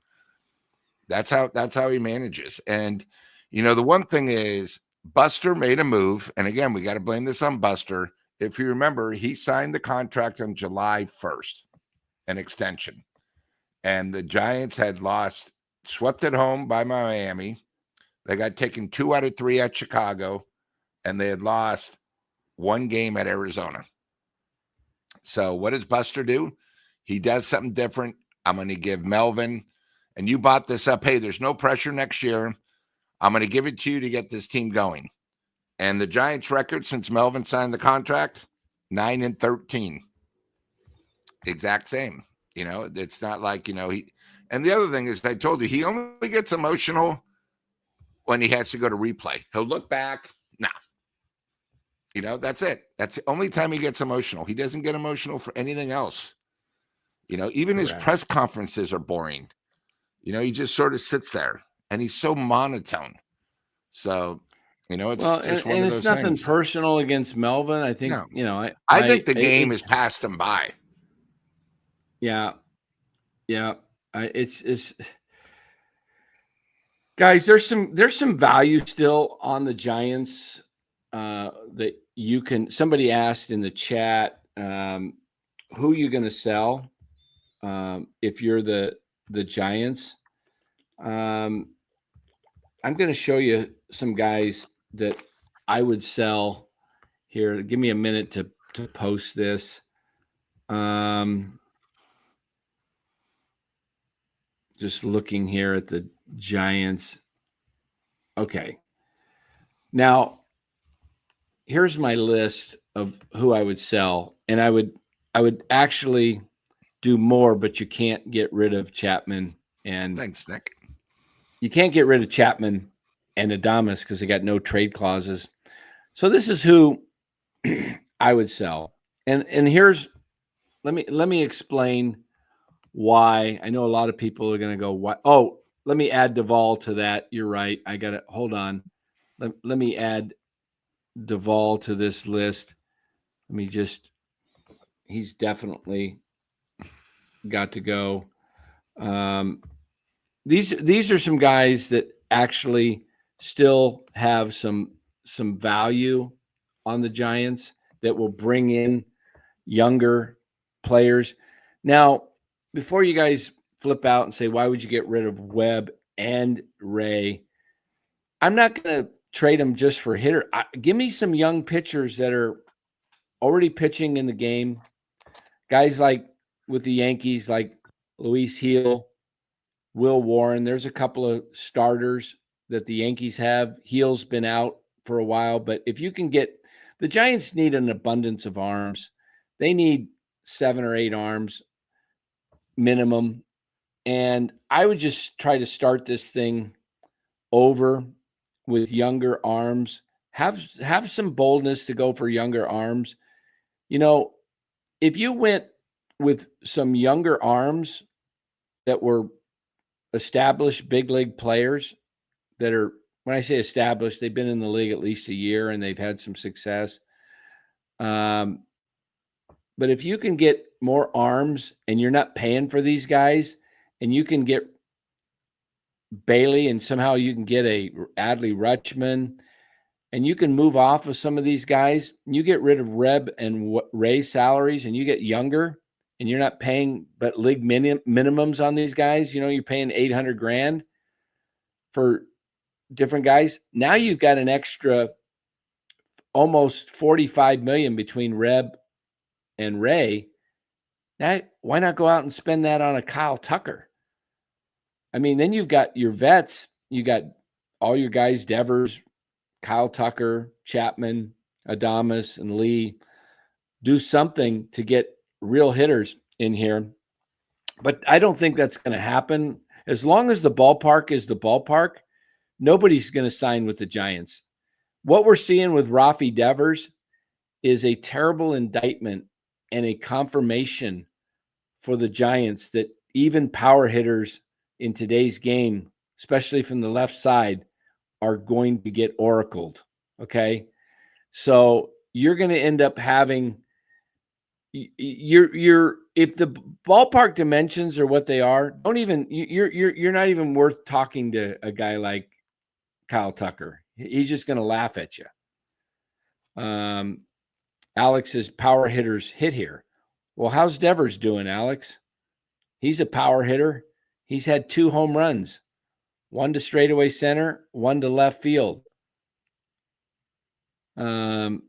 That's how he manages. And the one thing is, Buster made a move, and again, we got to blame this on Buster. If you remember, he signed the contract on July 1st, an extension, and the Giants had swept at home by Miami. They got taken 2 out of 3 at Chicago, and they had lost 1 game at Arizona. So what does Buster do? He does something different. I'm going to give Melvin, and you bought this up. Hey, there's no pressure next year. I'm going to give it to you to get this team going. And the Giants' record since Melvin signed the contract, 9-13. Exact same. It's not like, he. And the other thing is, I told you, he only gets emotional when he has to go to replay. He'll look back. Nah. That's it. That's the only time he gets emotional. He doesn't get emotional for anything else. Even his press conferences are boring. He just sort of sits there, and he's so monotone. So, it's just one of those it's nothing things. personal against Melvin. I think, no. I think the game has passed him by. Yeah. Yeah. It's guys, there's some value still on the Giants that you can. Somebody asked in the chat, who you going to sell if you're the Giants. I'm going to show you some guys that I would sell here. Give me a minute to post this. Just looking here at the Giants. Okay. Now, here's my list of who I would sell. And I would actually do more, but you can't get rid of Chapman. And thanks, Nick. You can't get rid of Chapman and Adames because they got no trade clauses. So this is who I would sell. And here's let me explain why. I know a lot of people are going to go, what? Oh, let me add Duvall to that. You're right. I got to hold on. Let me add Duvall to this list. He's definitely got to go. These are some guys that actually still have some value on the Giants that will bring in younger players. Now, before you guys flip out and say, why would you get rid of Webb and Ray? I'm not going to trade them just for hitter. Give me some young pitchers that are already pitching in the game. Guys like with the Yankees, like Luis Heel, Will Warren. There's a couple of starters that the Yankees have. Heel's been out for a while, but if you can get – the Giants need an abundance of arms. They need 7 or 8 arms minimum. And I would just try to start this thing over with younger arms. Have some boldness to go for younger arms. If you went with some younger arms that were established big league players that are, when I say established, they've been in the league at least a year and they've had some success. But if you can get more arms and you're not paying for these guys, and you can get Bailey and somehow you can get a Adley Rutschman, and you can move off of some of these guys, you get rid of Reb and Ray salaries, and you get younger, and you're not paying but league minimums on these guys. You're paying $800,000 for different guys. Now you've got an extra almost $45 million between Reb and Ray. Now, why not go out and spend that on a Kyle Tucker? Then you've got your vets. You got all your guys, Devers, Kyle Tucker, Chapman, Adames, and Lee. Do something to get real hitters in here. But I don't think that's going to happen. As long as the ballpark is the ballpark, nobody's going to sign with the Giants. What we're seeing with Rafael Devers is a terrible indictment and a confirmation for the Giants that even power hitters in today's game, especially from the left side, are going to get oracled. Okay. So you're going to end up having if the ballpark dimensions are what they are, you're not even worth talking to a guy like Kyle Tucker. He's just going to laugh at you. Alex says power hitters hit here. Well, how's Devers doing, Alex? He's a power hitter. He's had 2 home runs, one to straightaway center, one to left field. I'm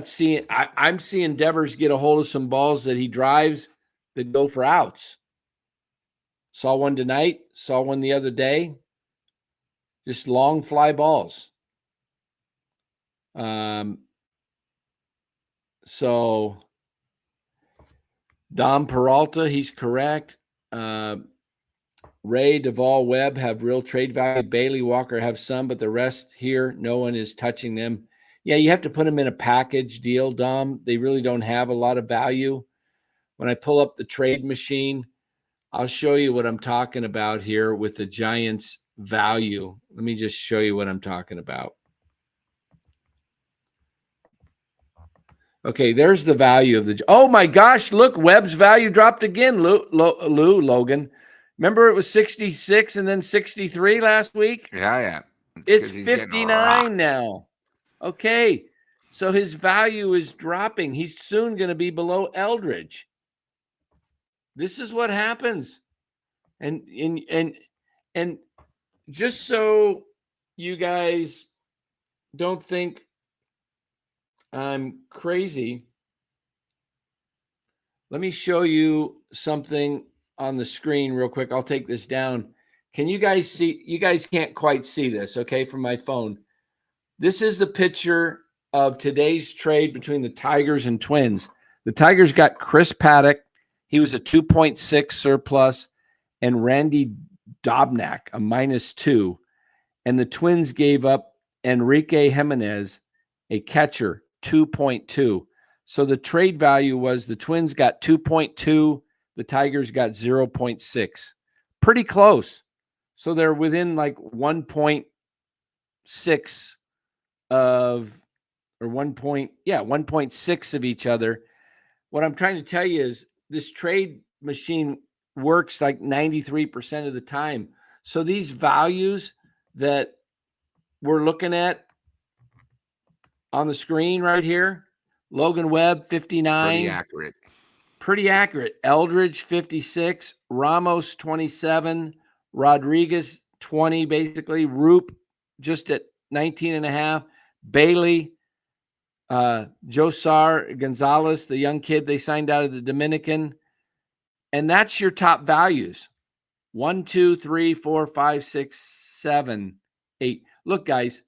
seeing Devers get a hold of some balls that he drives that go for outs. Saw one tonight, saw one the other day. Just long fly balls. So Dom Peralta, he's correct. Ray, Duvall, Webb have real trade value. Bailey, Walker have some, but the rest here, no one is touching them. Yeah, you have to put them in a package deal, Dom. They really don't have a lot of value. When I pull up the trade machine, I'll show you what I'm talking about here with the Giants' value. Let me just show you what I'm talking about. Okay, there's the value of the. Oh my gosh! Look, Webb's value dropped again. Logan, remember it was 66 and then 63 last week. Yeah. It's 59 now. Okay, so his value is dropping. He's soon going to be below Eldridge. This is what happens, and just so you guys don't think I'm crazy, let me show you something on the screen real quick. I'll take this down. Can you guys see? You guys can't quite see this, okay, from my phone. This is the picture of today's trade between the Tigers and Twins. The Tigers got Chris Paddock. He was a 2.6 surplus, and Randy Dobnak, a -2. And the Twins gave up Enrique Jimenez, a catcher, 2.2. So the trade value was the Twins got 2.2, the Tigers got 0.6. Pretty close. So they're within like 1.6 of, or 1.6 of each other. What I'm trying to tell you is this trade machine works like 93% of the time. So these values that we're looking at on the screen right here, Logan Webb, 59. Pretty accurate. Eldridge, 56. Ramos, 27. Rodriguez, 20, basically. Roop, just at 19.5. Bailey, Josar Gonzalez, the young kid they signed out of the Dominican. And that's your top values. 1, 2, 3, 4, 5, 6, 7, 8. Look, guys,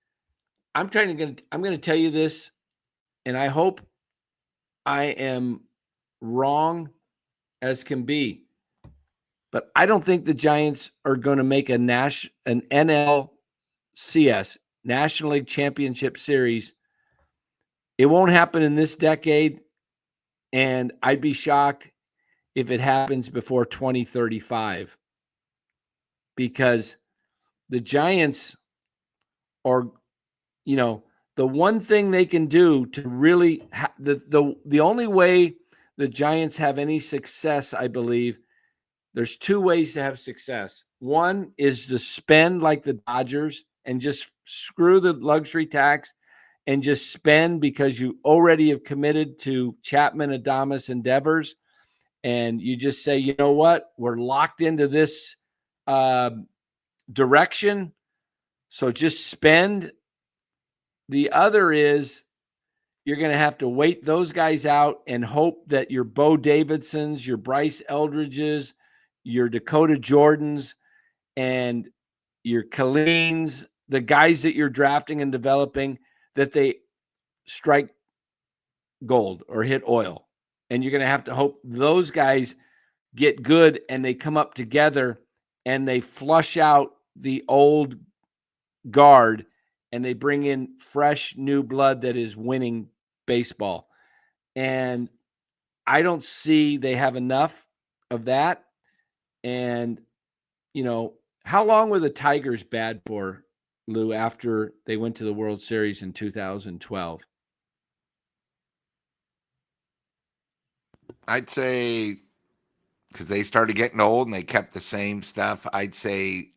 I'm going to tell you this, and I hope I am wrong as can be. But I don't think the Giants are going to make an NLCS, National League Championship Series. It won't happen in this decade, and I'd be shocked if it happens before 2035, because the Giants are, the one thing they can do to really the only way the Giants have any success, I believe, there's 2 ways to have success. One is to spend like the Dodgers and just screw the luxury tax and just spend because you already have committed to Chapman, Adames, and Devers. And you just say, you know what? We're locked into this direction. So just spend. The other is you're going to have to wait those guys out and hope that your Bo Davidsons, your Bryce Eldridges, your Dakota Jordans, and your Kaleens, the guys that you're drafting and developing, that they strike gold or hit oil. And you're going to have to hope those guys get good and they come up together and they flush out the old guard and they bring in fresh new blood that is winning baseball. And I don't see they have enough of that. And, how long were the Tigers bad for, Lou, after they went to the World Series in 2012? I'd say because they started getting old and they kept the same stuff. I'd say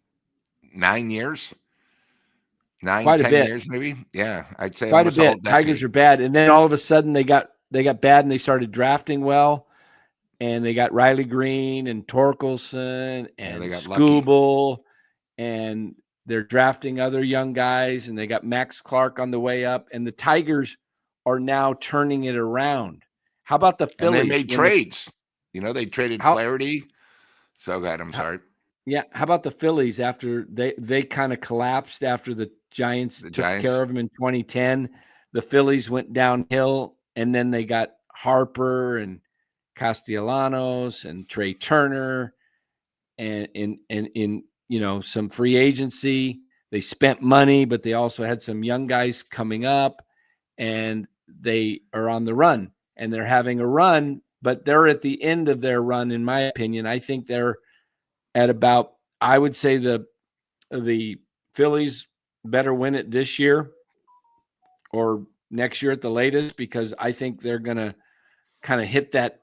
9 years, Quite a 10 bit. years, maybe. Yeah, I'd say Quite a almost a whole bit. Tigers decade. are bad. And then all of a sudden they got bad and they started drafting well. And they got Riley Green and Torkelson Yeah, they and got lucky. Skubal, and they're drafting other young guys, and they got Max Clark on the way up, and the Tigers are now turning it around. How about the And they Phillies? made trades. They traded How, Flaherty. So good. I'm how sorry. yeah, how about the Phillies after they kind of collapsed after the Giants The took care Giants. of them in 2010? The Phillies went downhill, and then they got Harper and Castellanos and Trey Turner and in some free agency. They spent money, but they also had some young guys coming up, and they are on the run, and they're having a run, but they're at the end of their run, in my opinion. I think they're at about, I would say the Phillies better win it this year or next year at the latest, because I think they're going to kind of hit that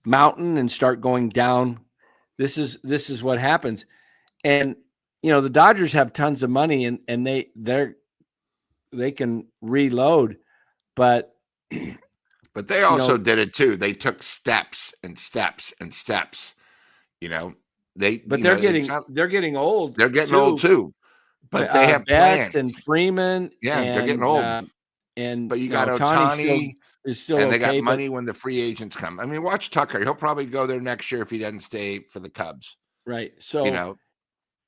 mountain and start going down. This is what happens. And the Dodgers have tons of money, and they can reload, but But they also did it too. They took steps and steps and steps. They but they're getting old. they're getting old too. But they have Betts and plans. Freeman Yeah, they're getting old. and But you got Ohtani Ohtani, is still and they got okay, but money when the free agents come. I mean, watch Tucker. He'll probably go there next year if he doesn't stay for the Cubs. right. So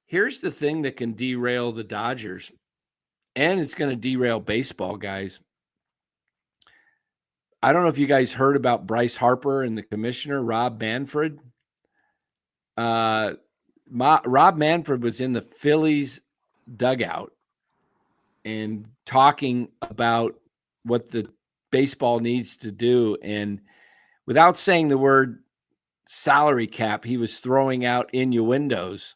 here's the thing that can derail the Dodgers, and it's going to derail baseball, guys. I don't know if you guys heard about Bryce Harper and the commissioner, Rob Manfred. Rob Manfred was in the Phillies dugout and talking about what the baseball needs to do. And without saying the word salary cap, he was throwing out innuendos.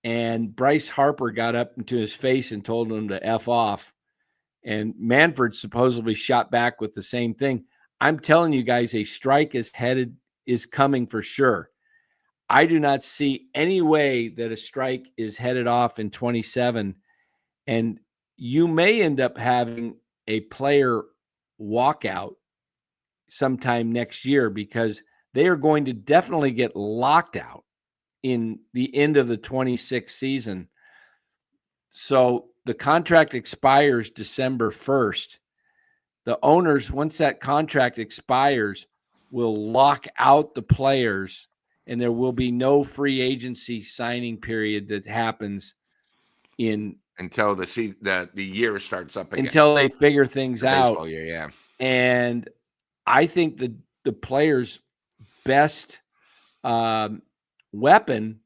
And Bryce Harper got up into his face and told him to F off. And Manfred supposedly shot back with the same thing. I'm telling you guys, a strike is coming for sure. I do not see any way that a strike is headed off in 27. And you may end up having a player walkout sometime next year, because they are going to definitely get locked out in the end of the 26 season. So the contract expires December 1st. The owners, once that contract expires, will lock out the players, and there will be no free agency signing period that happens until the year starts up again. Until they figure things out. Baseball year, yeah. And I think the players' best weapon,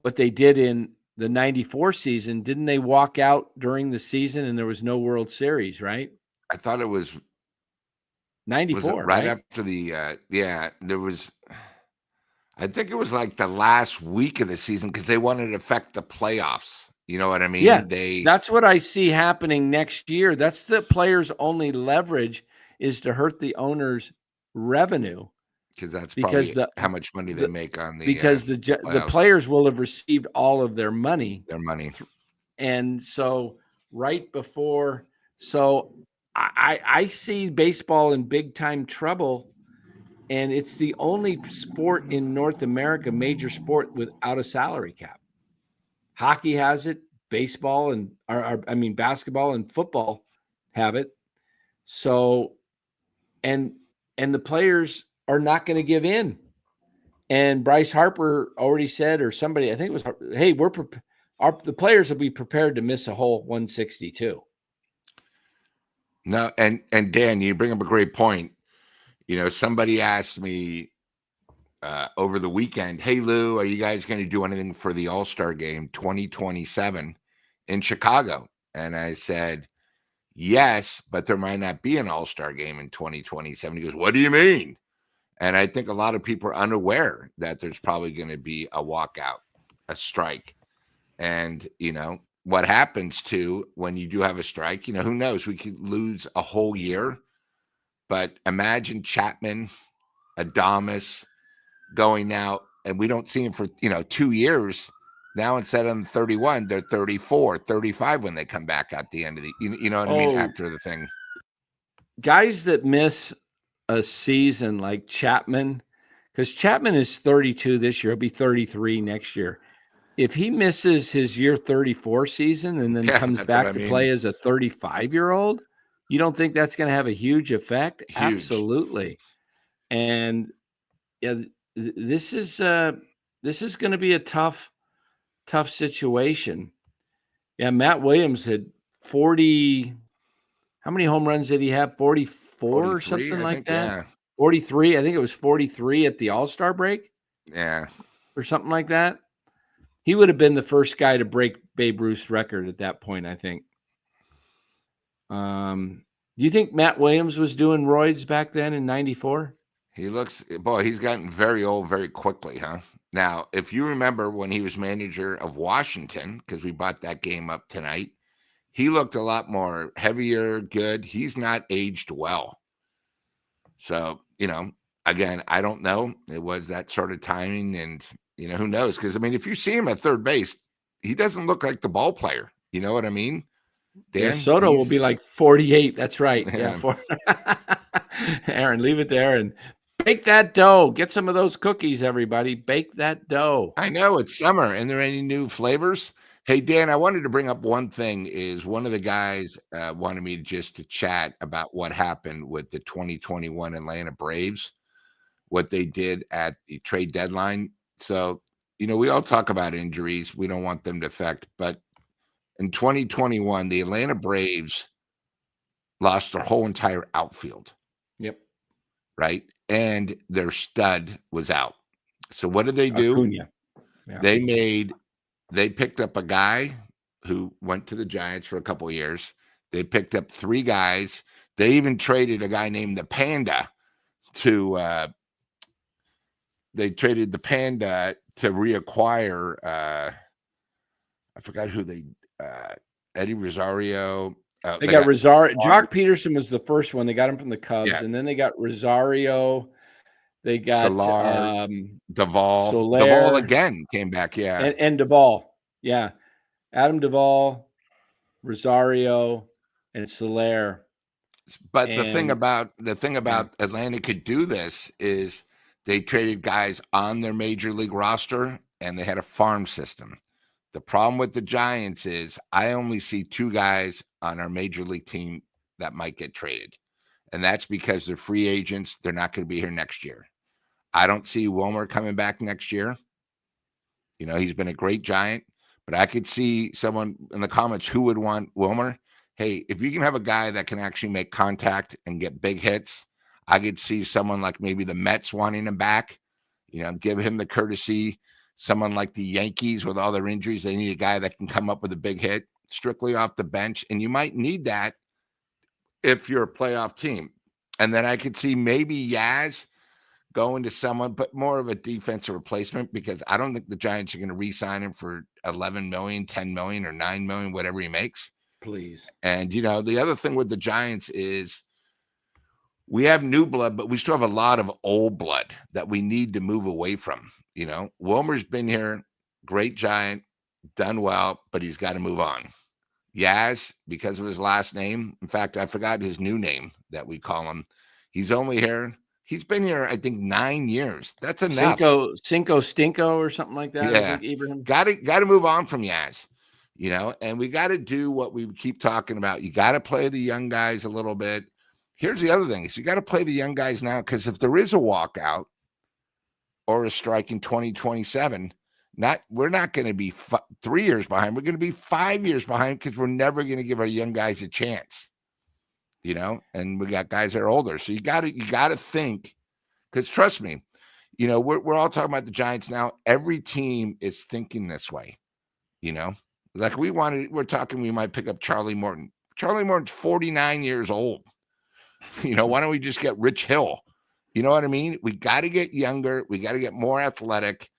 what they did in the 94 season, didn't they walk out during the season and there was no World Series, right? I thought it was 94, was it right right? after there was, I think it was like the last week of the season, because they wanted to affect the playoffs. You know what I mean? Yeah, that's what I see happening next year. That's the players' only leverage, is to hurt the owners' revenue. Because that's probably how much money they make on the the players will have received all of their money. And so right before, I see baseball in big time trouble, and it's the only sport in North America, major sport, without a salary cap. Hockey has it, baseball and basketball and football have it. So, and the players are not going to give in. And Bryce Harper already said, or somebody, I think it was, hey, the players will be prepared to miss a whole 162. No, and Dan, you bring up a great point. Somebody asked me over the weekend, hey, Lou, are you guys going to do anything for the All-Star Game 2027 in Chicago? And I said, Yes, but there might not be an all-star game in 2027. He goes, what do you mean? And I think a lot of people are unaware that there's probably going to be a walkout, a strike. And, what happens to when you do have a strike, who knows? We could lose a whole year. But imagine Chapman, Adames going out, and we don't see him for, 2 years. Now, instead of 31, they're 34, 35 when they come back at the end of the, you know what I mean? After the thing. Guys that miss a season like Chapman, because Chapman is 32 this year, he'll be 33 next year. If he misses his year 34 season and then comes back to play as a 35-year-old, you don't think that's going to have a huge effect? Huge. Absolutely. And yeah, this is going to be a tough situation. Yeah, Matt Williams had 40. How many home runs did he have? 44 or something like that? Yeah. 43. I think it was 43 at the All-Star break. Yeah. Or something like that. He would have been the first guy to break Babe Ruth's record at that point, I think. Do you think Matt Williams was doing roids back then in 94? He's gotten very old very quickly, huh? Now, if you remember when he was manager of Washington, because we bought that game up tonight, he looked a lot more heavier, good. He's not aged well. So, again, I don't know. It was that sort of timing, and, who knows? Because, if you see him at third base, he doesn't look like the ball player. You know what I mean? Dan, yeah, Soto will be like 48. That's right. Yeah. Aaron, leave it there and bake that dough. Get some of those cookies, everybody. Bake that dough. I know it's summer. And there any new flavors? Hey, Dan, I wanted to bring up one thing. Is one of the guys wanted me to chat about what happened with the 2021 Atlanta Braves, what they did at the trade deadline. So, we all talk about injuries. We don't want them to affect. But in 2021, the Atlanta Braves lost their whole entire outfield. Yep. Right? And their stud was out. So what did they do? Yeah. They picked up a guy who went to the Giants for a couple of years. They picked up 3 guys. They even traded a guy named the Panda to reacquire I forgot who Eddie Rosario. They got Rosario. Jock Peterson was the first one. They got him from the Cubs, and then they got Rosario. They got Solar, Duvall. Soler. Duvall again came back, and Duvall, yeah. Adam Duvall, Rosario, and Soler. But the thing about Atlanta could do this is they traded guys on their major league roster, and they had a farm system. The problem with the Giants is I only see 2 guys on our major league team that might get traded. And that's because they're free agents. They're not going to be here next year. I don't see Wilmer coming back next year. He's been a great Giant, but I could see someone in the comments who would want Wilmer. Hey, if you can have a guy that can actually make contact and get big hits, I could see someone like maybe the Mets wanting him back, give him the courtesy. Someone like the Yankees with all their injuries, they need a guy that can come up with a big hit strictly off the bench. And you might need that if you're a playoff team. And then I could see maybe Yaz going to someone, but more of a defensive replacement, because I don't think the Giants are going to re-sign him for $11 million, $10 million, or $9 million, whatever he makes. Please. And, the other thing with the Giants is we have new blood, but we still have a lot of old blood that we need to move away from. Wilmer's been here, great Giant, done well, but he's got to move on. Yaz, because of his last name. In fact, I forgot his new name that we call him. He's only here. He's been here, I think, 9 years. That's enough. Cinco Stinko or something like that. Yeah. I think Ibrahim. Got to move on from Yaz, and we got to do what we keep talking about. You got to play the young guys a little bit. Here's the other thing is you got to play the young guys now, because if there is a walkout or a strike in 2027, we're not going to be 3 years behind. We're going to be 5 years behind, because we're never going to give our young guys a chance, and we got guys that are older. So you got to think, because trust me, we're all talking about the Giants now. Every team is thinking this way, like we're talking, we might pick up Charlie Morton. Charlie Morton's 49 years old. Why don't we just get Rich Hill? You know what I mean? We got to get younger. We got to get more athletic.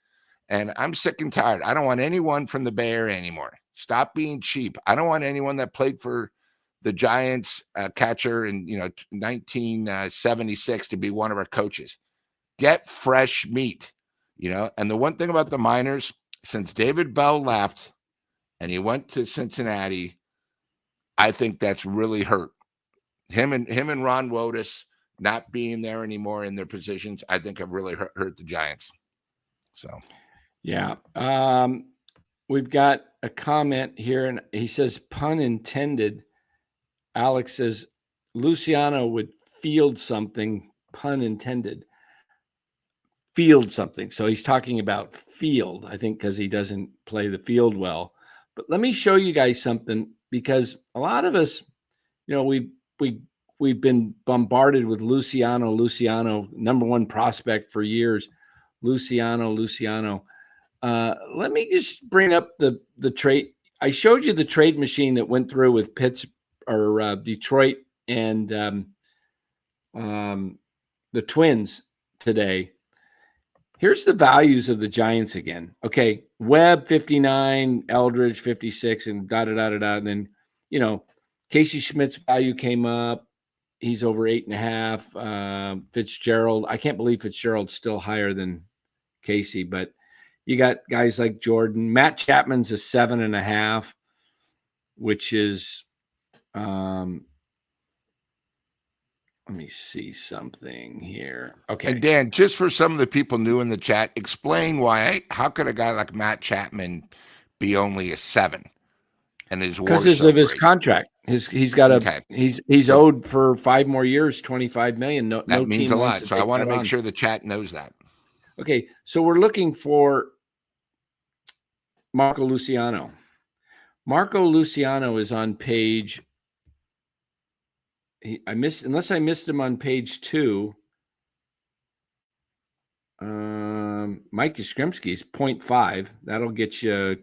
And I'm sick and tired. I don't want anyone from the Bay Area anymore. Stop being cheap. I don't want anyone that played for the Giants catcher in 1976 to be one of our coaches. Get fresh meat. And the one thing about the minors, since David Bell left and he went to Cincinnati, I think that's really hurt him and Ron Wotus not being there anymore in their positions. I think have really hurt the Giants. So, yeah. We've got a comment here, and he says, pun intended. Alex says, Luciano would field something, pun intended. Field something. So he's talking about field, I think, because he doesn't play the field well. But let me show you guys something, because a lot of us, we've been bombarded with Luciano, number one prospect for years. Luciano. Let me just bring up the trade. I showed you the trade machine that went through with Detroit and the Twins today. Here's the values of the Giants again. Okay, Webb 59, Eldridge 56, and And then, Casey Schmidt's value came up. He's over 8.5. Fitzgerald, I can't believe Fitzgerald's still higher than Casey, but you got guys like Jordan. Matt Chapman's a 7.5, which is let me see something here. Okay. And Dan, just for some of the people new in the chat, explain how could a guy like Matt Chapman be only a 7? And his because of his contract. He's got he's owed for 5 more years, $25 million. That means a lot. So I want to make sure the chat knows that. Okay, so we're looking for Marco Luciano. Marco Luciano is on page. Unless I missed him on page 2. Mike Yastrzemski's 0.5. That'll get you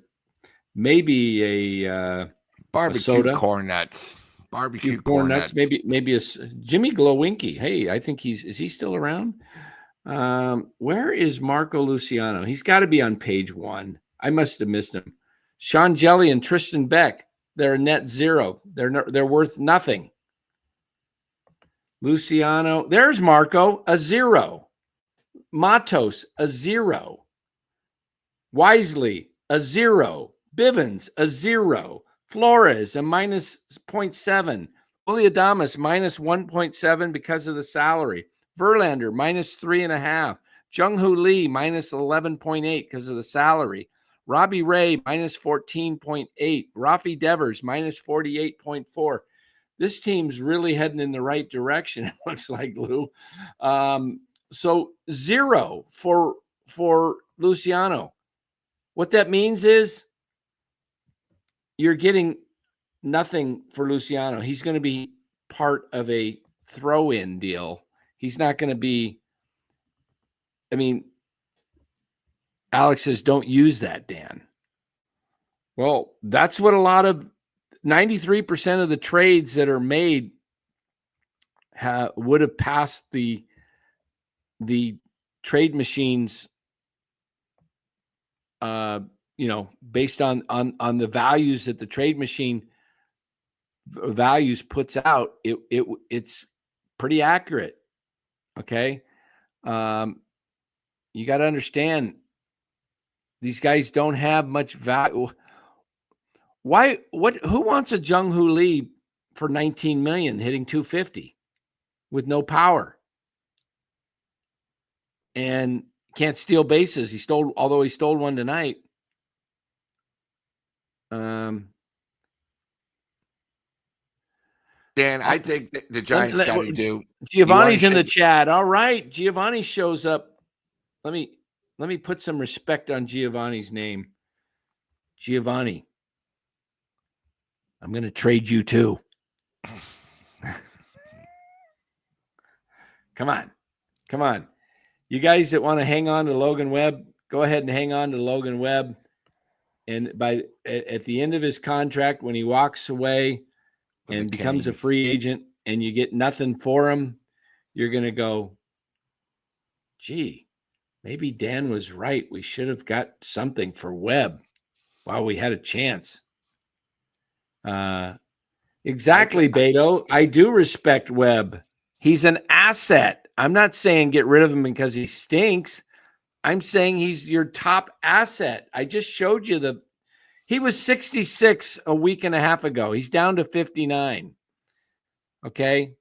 maybe a barbecue corn nuts. Barbecue corn nuts. Maybe a Jimmy Glowinky. Hey, I think is he still around? Where is Marco Luciano? He's got to be on page 1. I must have missed him. Sean Jelly and Tristan Beck, they're a net 0. They're worth nothing. Luciano, there's Marco, a 0. Matos, a 0. Wisely, a 0. Bivens, a 0. Flores, a minus 0.7. Adamas, minus 1.7 because of the salary. Verlander, minus 3.5. Jung-Hoo Lee, minus 11.8 because of the salary. Robbie Ray, minus 14.8. Rafael Devers, minus 48.4. This team's really heading in the right direction, it looks like, Lou. So 0 for Luciano. What that means is you're getting nothing for Luciano. He's going to be part of a throw-in deal. He's not going to be, Alex says, don't use that, Dan. Well, that's what a lot of 93% of the trades that are made would have passed the trade machines, based on the values that the trade machine values puts out. It's pretty accurate. Okay. You got to understand, these guys don't have much value. Who wants a Jung-Hoo Lee for $19 million hitting .250 with no power and can't steal bases? Although he stole one tonight. Dan, I think the Giants got to do. Giovanni's in the chat. All right, Giovanni shows up. Let me put some respect on Giovanni's name. Giovanni, I'm going to trade you too. Come on. You guys that want to hang on to Logan Webb, go ahead and hang on to Logan Webb. And at the end of his contract, when he walks away, and becomes a free agent and you get nothing for him, you're going to go, gee, maybe Dan was right. We should have got something for Webb while we had a chance. Exactly, Beto. I do respect Webb. He's an asset. I'm not saying get rid of him because he stinks. I'm saying he's your top asset. I just showed you he was 66 a week and a half ago. He's down to 59. Okay.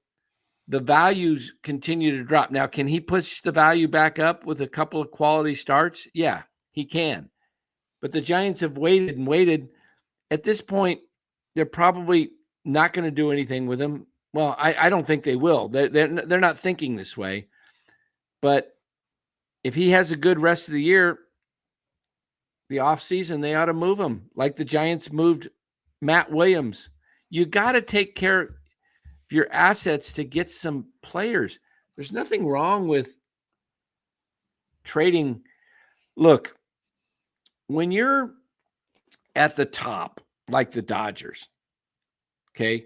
The values continue to drop. Now, can he push the value back up with a couple of quality starts? Yeah, he can. But the Giants have waited and waited. At this point, they're probably not going to do anything with him. Well, I don't think they will. They're not thinking this way. But if he has a good rest of the year, the offseason, they ought to move him like the Giants moved Matt Williams. You got to take care of your assets to get some players. There's nothing wrong with trading. Look, when you're at the top, like the Dodgers, okay,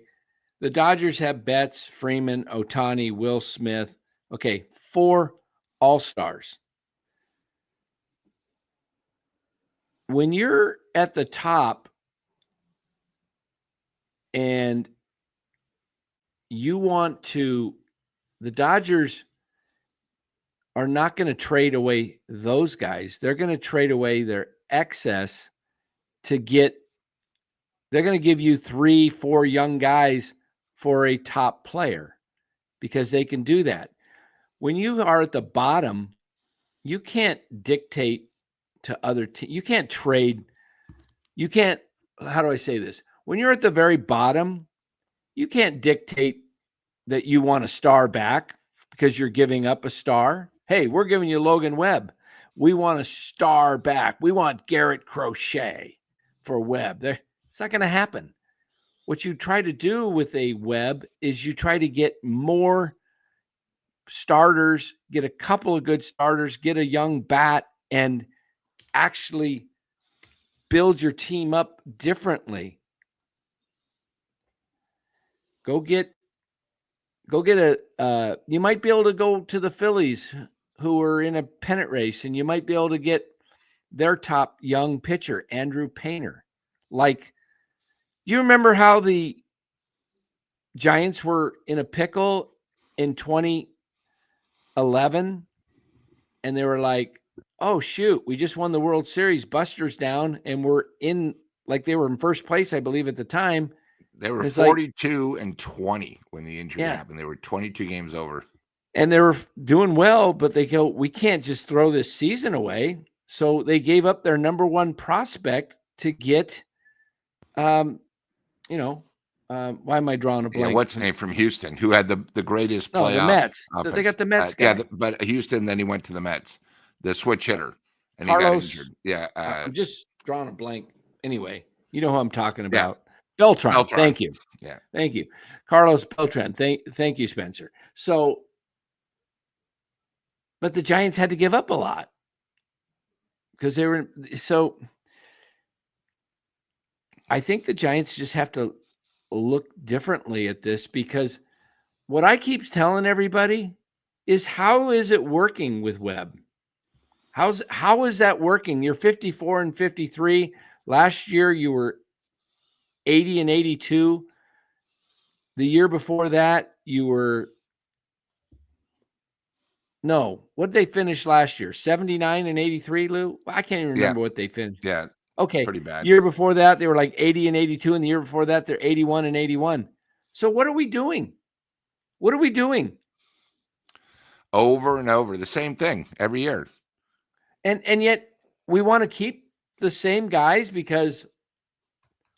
the Dodgers have Betts, Freeman, Ohtani, Will Smith, okay, 4 all-stars. When you're at the top and you want to, the Dodgers are not going to trade away those guys. They're going to trade away their excess to get, they're going to give you 3-4 young guys for a top player because they can do that. When you are at the bottom, you can't dictate to other teams. You can't trade. You can't, how do I say this? When you're at the very bottom, you can't dictate that you want a star back because you're giving up a star. Hey, we're giving you Logan Webb. We want a star back. We want Garrett Crochet for Webb. It's not going to happen. What you try to do with a Webb is you try to get more starters, get a couple of good starters, get a young bat, and actually build your team up differently. Go get you might be able to go to the Phillies who are in a pennant race, and you might be able to get their top young pitcher, Andrew Painter. Like, you remember how the Giants were in a pickle in 2011, and they were like, oh, shoot, we just won the World Series. Buster's down, and we're in, like, they were in first place, I believe, at the time. They were 42 and 20 when the injury happened. They were 22 games over. And they were doing well, but they go, we can't just throw this season away. So they gave up their number one prospect to get, why am I drawing a blank? Yeah, what's his name from Houston, who had the greatest playoff? The Mets. Offense. They got the Mets guy. But Houston, then he went to the Mets, the switch hitter, and Carlos, he got injured. Yeah. I'm just drawing a blank. Anyway, you know who I'm talking about. Yeah. Beltran. Thank you. Yeah. Thank you. Carlos Beltran. Thank you, Spencer. So, but the Giants had to give up a lot because they were, so I think the Giants just have to look differently at this, because what I keep telling everybody is, how is it working with Webb? How is that working? You're 54 and 53. Last year you were 80 and 82. The year before that, you were, what did they finish last year? 79 and 83, Lou? I can't even remember what they finished. Yeah. Okay. Pretty bad. Year before that, they were like 80 and 82. And the year before that, they're 81 and 81. So what are we doing? What are we doing? Over and over, the same thing every year. And yet we want to keep the same guys because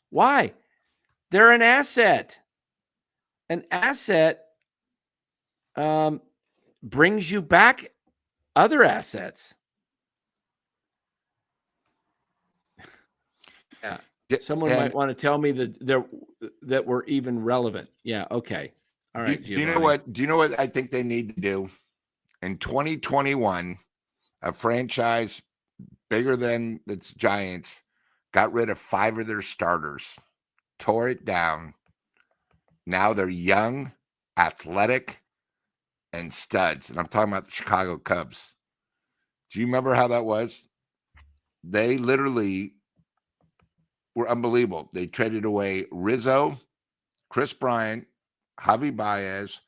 why? They're an asset. An asset brings you back other assets. Yeah. Someone might want to tell me that we're even relevant. Yeah. Okay. All right. Do you know what I think they need to do in 2021? A franchise bigger than the Giants got rid of 5 of their starters, tore it down, Now they're young, athletic, and studs. And I'm talking about the Chicago Cubs. Do you remember how that was? They literally were unbelievable. They traded away Rizzo, Chris Bryant, Javi Baez,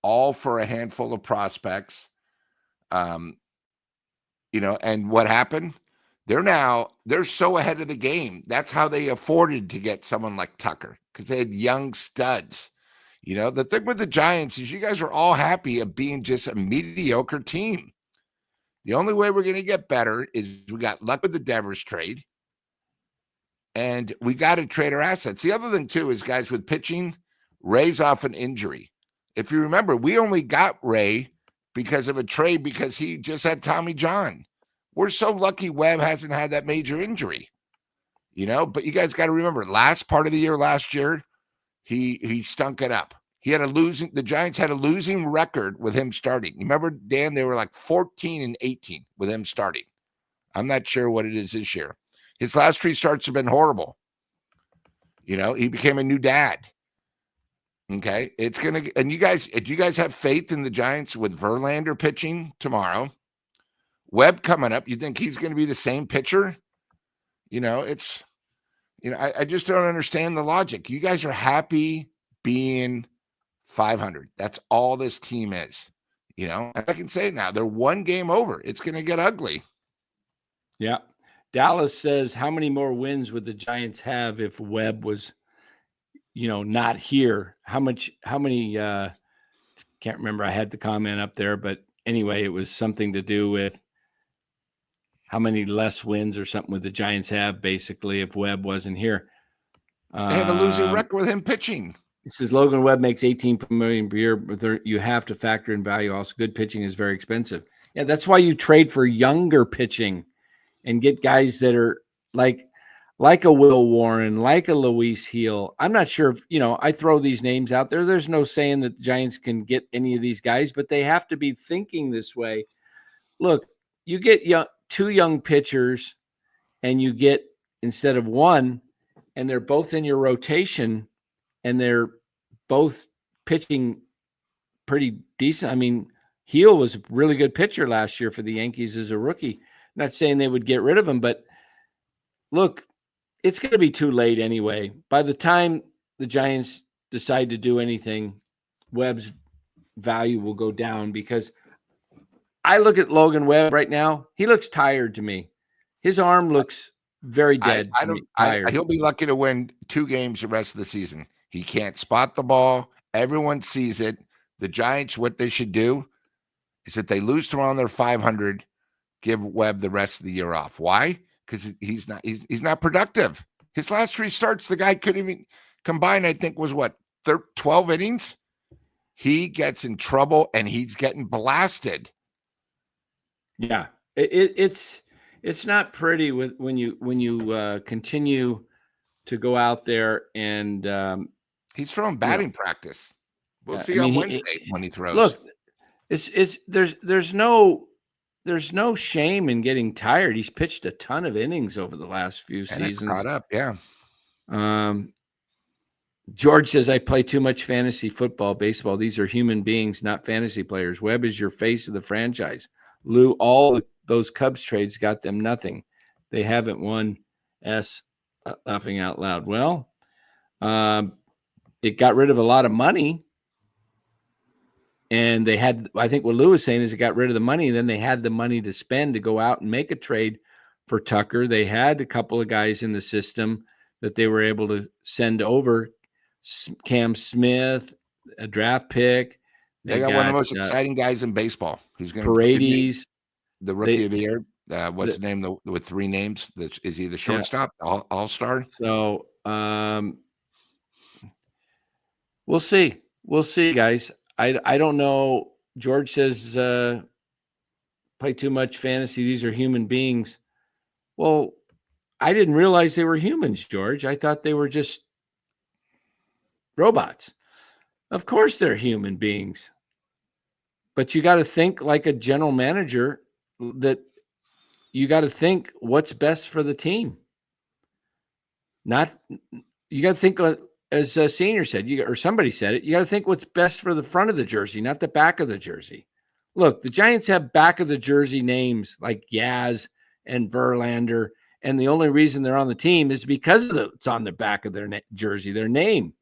all for a handful of prospects. And what happened? They're so ahead of the game. That's how they afforded to get someone like Tucker, because they had young studs. The thing with the Giants is you guys are all happy of being just a mediocre team. The only way we're going to get better is we got luck with the Devers trade, and we got to trade our assets. The other thing, too, is guys with pitching, Ray's off an injury. If you remember, we only got Ray because of a trade because he just had Tommy John. We're so lucky Webb hasn't had that major injury, But you guys got to remember, last part of the year last year, he stunk it up. The Giants had a losing record with him starting. You remember, Dan, they were like 14-18 with him starting. I'm not sure what it is this year. His last 3 starts have been horrible. He became a new dad. Okay. And do you guys have faith in the Giants with Verlander pitching tomorrow? Webb coming up, you think he's going to be the same pitcher? I just don't understand the logic. You guys are happy being 500. That's all this team is. I can say it now. They're 1 game over. It's going to get ugly. Yeah. Dallas says, how many more wins would the Giants have if Webb was, not here? How many, can't remember. I had the comment up there, but anyway, it was something to do with how many less wins or something would the Giants have, basically, if Webb wasn't here. They had a losing record with him pitching. It says Logan Webb makes $18 million per year, but you have to factor in value. Also, good pitching is very expensive. Yeah, that's why you trade for younger pitching and get guys that are like a Will Warren, like a Luis Heel. I'm not sure if, I throw these names out there. There's no saying that the Giants can get any of these guys, but they have to be thinking this way. Look, you get 2 young pitchers and you get, instead of 1, and they're both in your rotation and they're both pitching pretty decent. I mean, Heel was a really good pitcher last year for the Yankees as a rookie. Not saying they would get rid of him, but look, it's going to be too late anyway. By the time the Giants decide to do anything, Webb's value will go down, because I look at Logan Webb right now. He looks tired to me. His arm looks very dead. He'll be lucky to win 2 games the rest of the season. He can't spot the ball. Everyone sees it. The Giants, what they should do is, if they lose tomorrow and they're 500, give Webb the rest of the year off. Why? Because he's not productive. His last 3 starts, the guy couldn't even combine, I think, was 12 innings. He gets in trouble and he's getting blasted. Yeah, it's not pretty when you continue to go out there and he's throwing batting practice. We'll see on Wednesday when he throws. Look, there's no shame in getting tired. He's pitched a ton of innings over the last few seasons. Caught up, yeah. George says, I play too much fantasy football, baseball. These are human beings, not fantasy players. Webb is your face of the franchise. Lou, all those Cubs trades got them nothing. They haven't won. Laughing out loud. Well, it got rid of a lot of money. And they had, I think what Lou was saying is, it got rid of the money, and then they had the money to spend to go out and make a trade for Tucker. They had a couple of guys in the system that they were able to send over. Cam Smith, a draft pick. They got one of the most exciting guys in baseball. He's going to Paredes, the rookie of the year. What's his name? With 3 names. Is he the shortstop? Yeah. All-star? So we'll see. We'll see, guys. I don't know. George says play too much fantasy. These are human beings. Well, I didn't realize they were humans, George. I thought they were just robots. Of course they're human beings. But you got to think like a general manager, that you got to think what's best for the team. You got to think as a senior said, or somebody said it, you got to think what's best for the front of the jersey, not the back of the jersey. Look, the Giants have back of the jersey names like Yaz and Verlander, and the only reason they're on the team is because of it's on the back of their jersey, their name.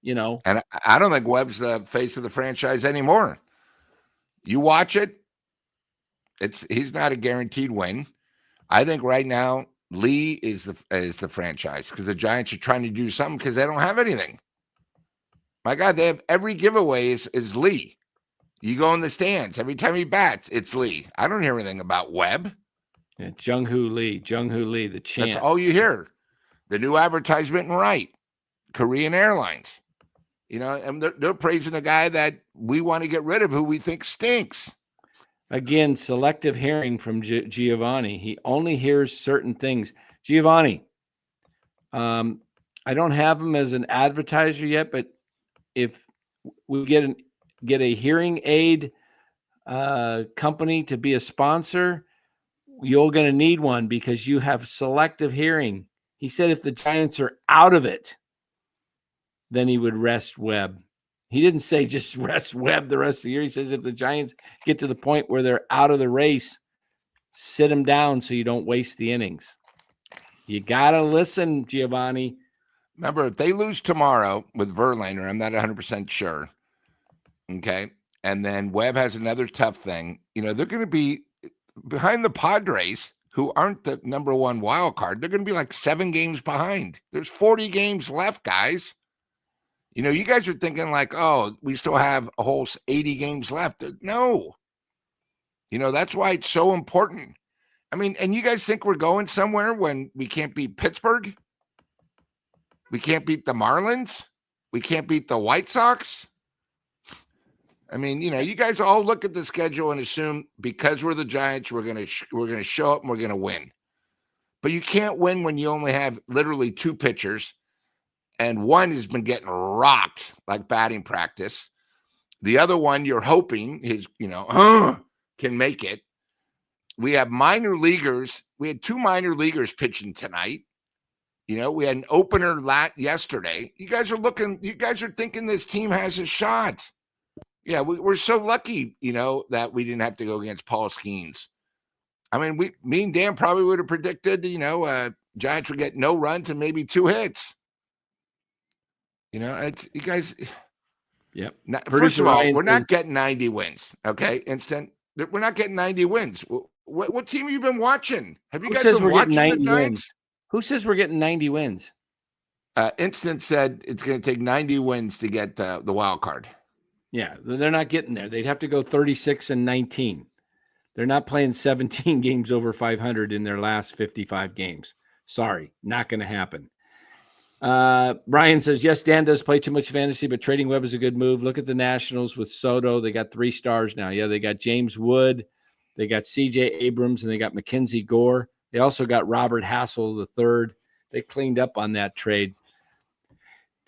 And I don't think Webb's the face of the franchise anymore. You watch it, he's not a guaranteed win. I think right now Lee is the franchise because the Giants are trying to do something because they don't have anything. My God, they have every giveaway is Lee. You go in the stands every time he bats, it's Lee. I don't hear anything about Webb. Yeah, Jung-Hoo Lee, the champ. That's all you hear. The new advertisement, right? Korean Airlines. And they're praising a guy that we want to get rid of who we think stinks. Again, selective hearing from Giovanni. He only hears certain things. Giovanni, I don't have him as an advertiser yet, but if we get a hearing aid company to be a sponsor, you're going to need one because you have selective hearing. He said if the Giants are out of it, then he would rest Webb. He didn't say just rest Webb the rest of the year. He says if the Giants get to the point where they're out of the race, sit him down so you don't waste the innings. You got to listen, Giovanni. Remember, if they lose tomorrow with Verlander, I'm not 100% sure. Okay. And then Webb has another tough thing. They're going to be behind the Padres, who aren't the number one wild card. They're going to be like 7 games behind. There's 40 games left, guys. You guys are thinking like, oh, we still have a whole 80 games left. No. That's why it's so important. I mean, and you guys think we're going somewhere when we can't beat Pittsburgh? We can't beat the Marlins? We can't beat the White Sox? I mean, you guys all look at the schedule and assume because we're the Giants, we're gonna show up and we're gonna win. But you can't win when you only have literally 2 pitchers, and one has been getting rocked like batting practice. The other one, you're hoping can make it. We have minor leaguers. We had 2 minor leaguers pitching tonight. We had an opener yesterday. You guys are thinking this team has a shot. Yeah, we're so lucky, that we didn't have to go against Paul Skeens. I mean, me and Dan probably would have predicted, Giants would get no runs and maybe 2 hits. It's you guys. Yep. First of all, we're not getting 90 wins. Okay, we're not getting 90 wins. What team have you been watching? Have you guys been watching the Giants? Who says we're getting 90 wins? Instant said it's going to take 90 wins to get the wild card. Yeah, they're not getting there. They'd have to go 36-19. They're not playing 17 games over 500 in their last 55 games. Sorry, not going to happen. Brian says, yes, Dan does play too much fantasy, but trading Webb is a good move. Look at the Nationals with Soto. They got 3 stars now. Yeah, they got James Wood. They got C.J. Abrams, and they got Mackenzie Gore. They also got Robert Hassel III. They cleaned up on that trade.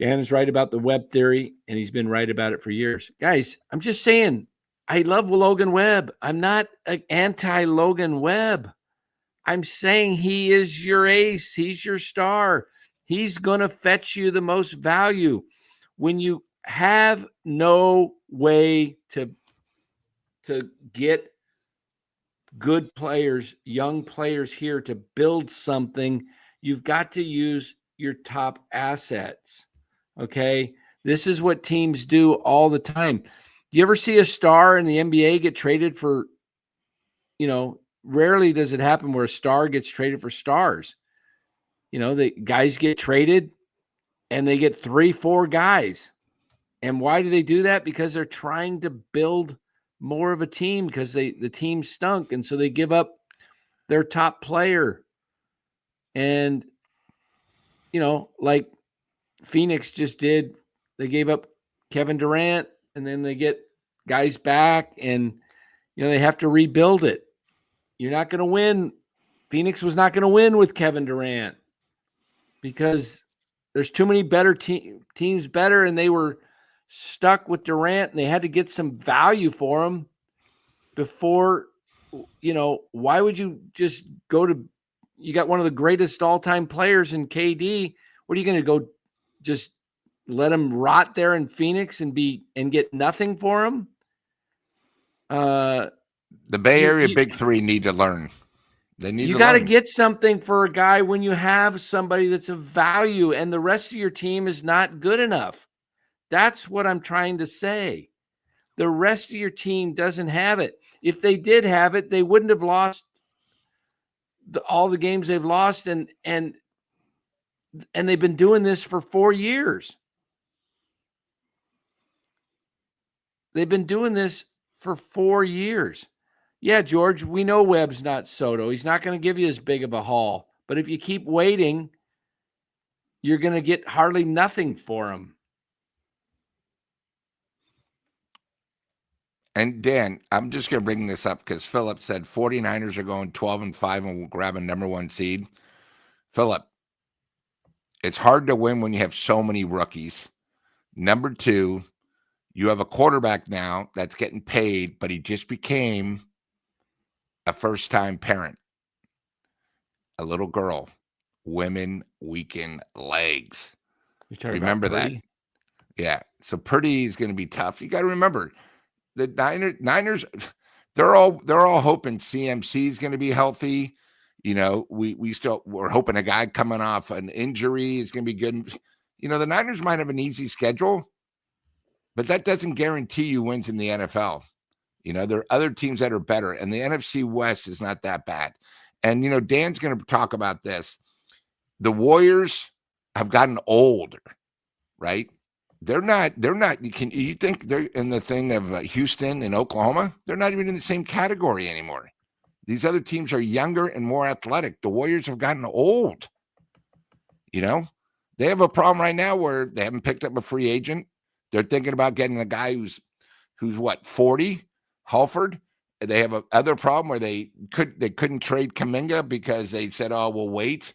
Dan is right about the Webb theory, and he's been right about it for years. Guys, I'm just saying, I love Logan Webb. I'm not anti-Logan Webb. I'm saying he is your ace. He's your star. He's going to fetch you the most value. When you have no way to get good players, young players here to build something, you've got to use your top assets. Okay? This is what teams do all the time. You ever see a star in the NBA get traded for, rarely does it happen where a star gets traded for stars. The guys get traded and they get 3-4 guys. And why do they do that? Because they're trying to build more of a team because the team stunk. And so they give up their top player. And, like Phoenix just did, they gave up Kevin Durant and then they get guys back and, they have to rebuild it. You're not going to win. Phoenix was not going to win with Kevin Durant because there's too many better teams better, and they were stuck with Durant, and they had to get some value for him before, why would you just go to – you got one of the greatest all-time players in KD. What are you going to go just let him rot there in Phoenix and get nothing for him. The Bay Area Big Three need to learn. They need you to got to learn. get something for a guy when you have somebody that's of value and the rest of your team is not good enough. That's what I'm trying to say. The rest of your team doesn't have it. If they did have it, they wouldn't have lost all the games they've lost, and they've been doing this for 4 years. They've been doing this for 4 years. Yeah, George, we know Webb's not Soto. He's not going to give you as big of a haul. But if you keep waiting, you're going to get hardly nothing for him. And Dan, I'm just going to bring this up because Philip said 49ers are going 12-5 and will grab a number 1 seed. Philip, it's hard to win when you have so many rookies. Number 2, you have a quarterback now that's getting paid, but he just became a first-time parent. A little girl. Women weaken legs. Remember that. Yeah. So Purdy is going to be tough. You got to remember, the Niners, they're all hoping CMC is going to be healthy. You know, we're hoping a guy coming off an injury is going to be good. You know, the Niners might have an easy schedule, but that doesn't guarantee you wins in the NFL. You know, there are other teams that are better, and the NFC West is not that bad. And, you know, Dan's going to talk about this. The Warriors have gotten older, right? They're not, you think they're in the thing of Houston and Oklahoma? They're not even in the same category anymore. These other teams are younger and more athletic. The Warriors have gotten old. You know, they have a problem right now where they haven't picked up a free agent. They're thinking about getting a guy who's what, 40, Halford. They have other problem where they couldn't trade Kuminga because they said, oh, we'll wait.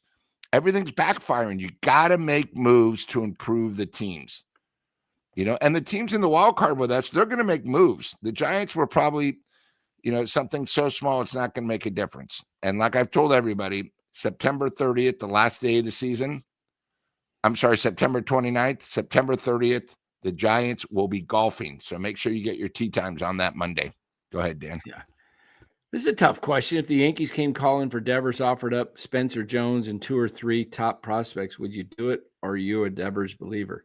Everything's backfiring. You got to make moves to improve the teams. You know, and the teams in the wild card with us, they're going to make moves. The Giants were probably, you know, something so small it's not going to make a difference. And like I've told everybody, September 30th, the last day of the season, September 29th, September 30th, the Giants will be golfing. So make sure you get your tee times on that Monday. Go ahead, Dan. Yeah. This is a tough question. If the Yankees came calling for Devers, offered up Spencer Jones and 2 or 3 top prospects, would you do it? Or are you a Devers believer?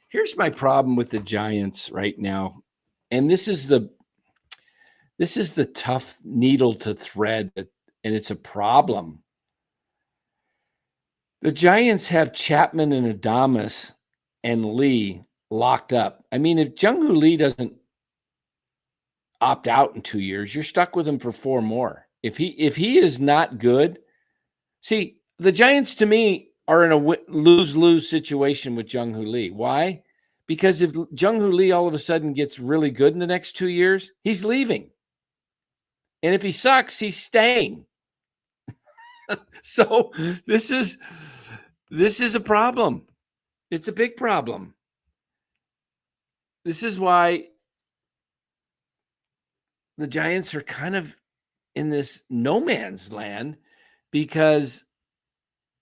Here's my problem with the Giants right now. And this is the tough needle to thread, and it's a problem. The Giants have Chapman and Adames and Lee locked up. I mean, if Jung-Hoo Lee doesn't opt out in 2 years, you're stuck with him for 4 more. If he is not good, see, the Giants to me are in a lose-lose situation with Jung-Hoo Lee. Why? Because if Jung-Hoo Lee all of a sudden gets really good in the next 2 years, he's leaving. And if he sucks, he's staying. So this is a problem. It's a big problem. This is why the Giants are kind of in this no man's land, because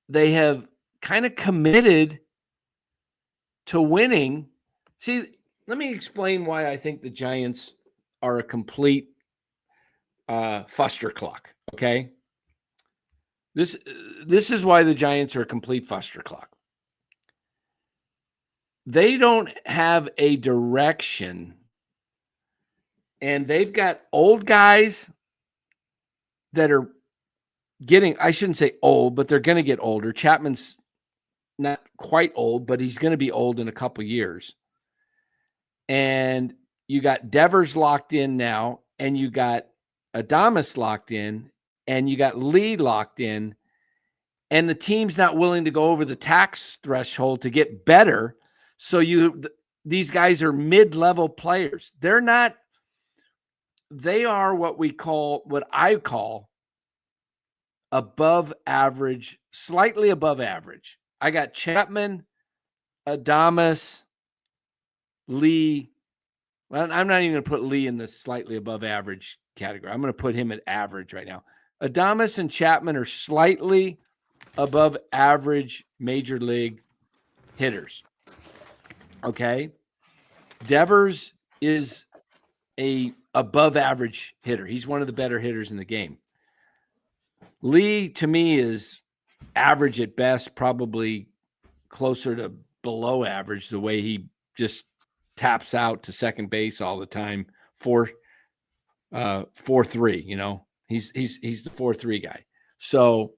they have kind of committed to winning. See, let me explain why I think the Giants are a complete fuster clock. Okay. This is why the Giants are a complete fuster clock. They don't have a direction, and they've got old guys that are getting, I shouldn't say old, but they're going to get older. Chapman's not quite old, but he's going to be old in a couple years. And you got Devers locked in now, and you got Adames locked in, and you got Lee locked in, and the team's not willing to go over the tax threshold to get better. So these guys are mid-level players. They are what I call above average, slightly above average. I got Chapman, Adames, Lee. Well, I'm not even going to put Lee in the slightly above average category. I'm going to put him at average right now. Adames and Chapman are slightly above average major league hitters. Okay. Devers is a above average hitter. He's one of the better hitters in the game. Lee, to me, is average at best, probably closer to below average, the way he just taps out to second base all the time. 4-3, he's the 4-3 guy. So,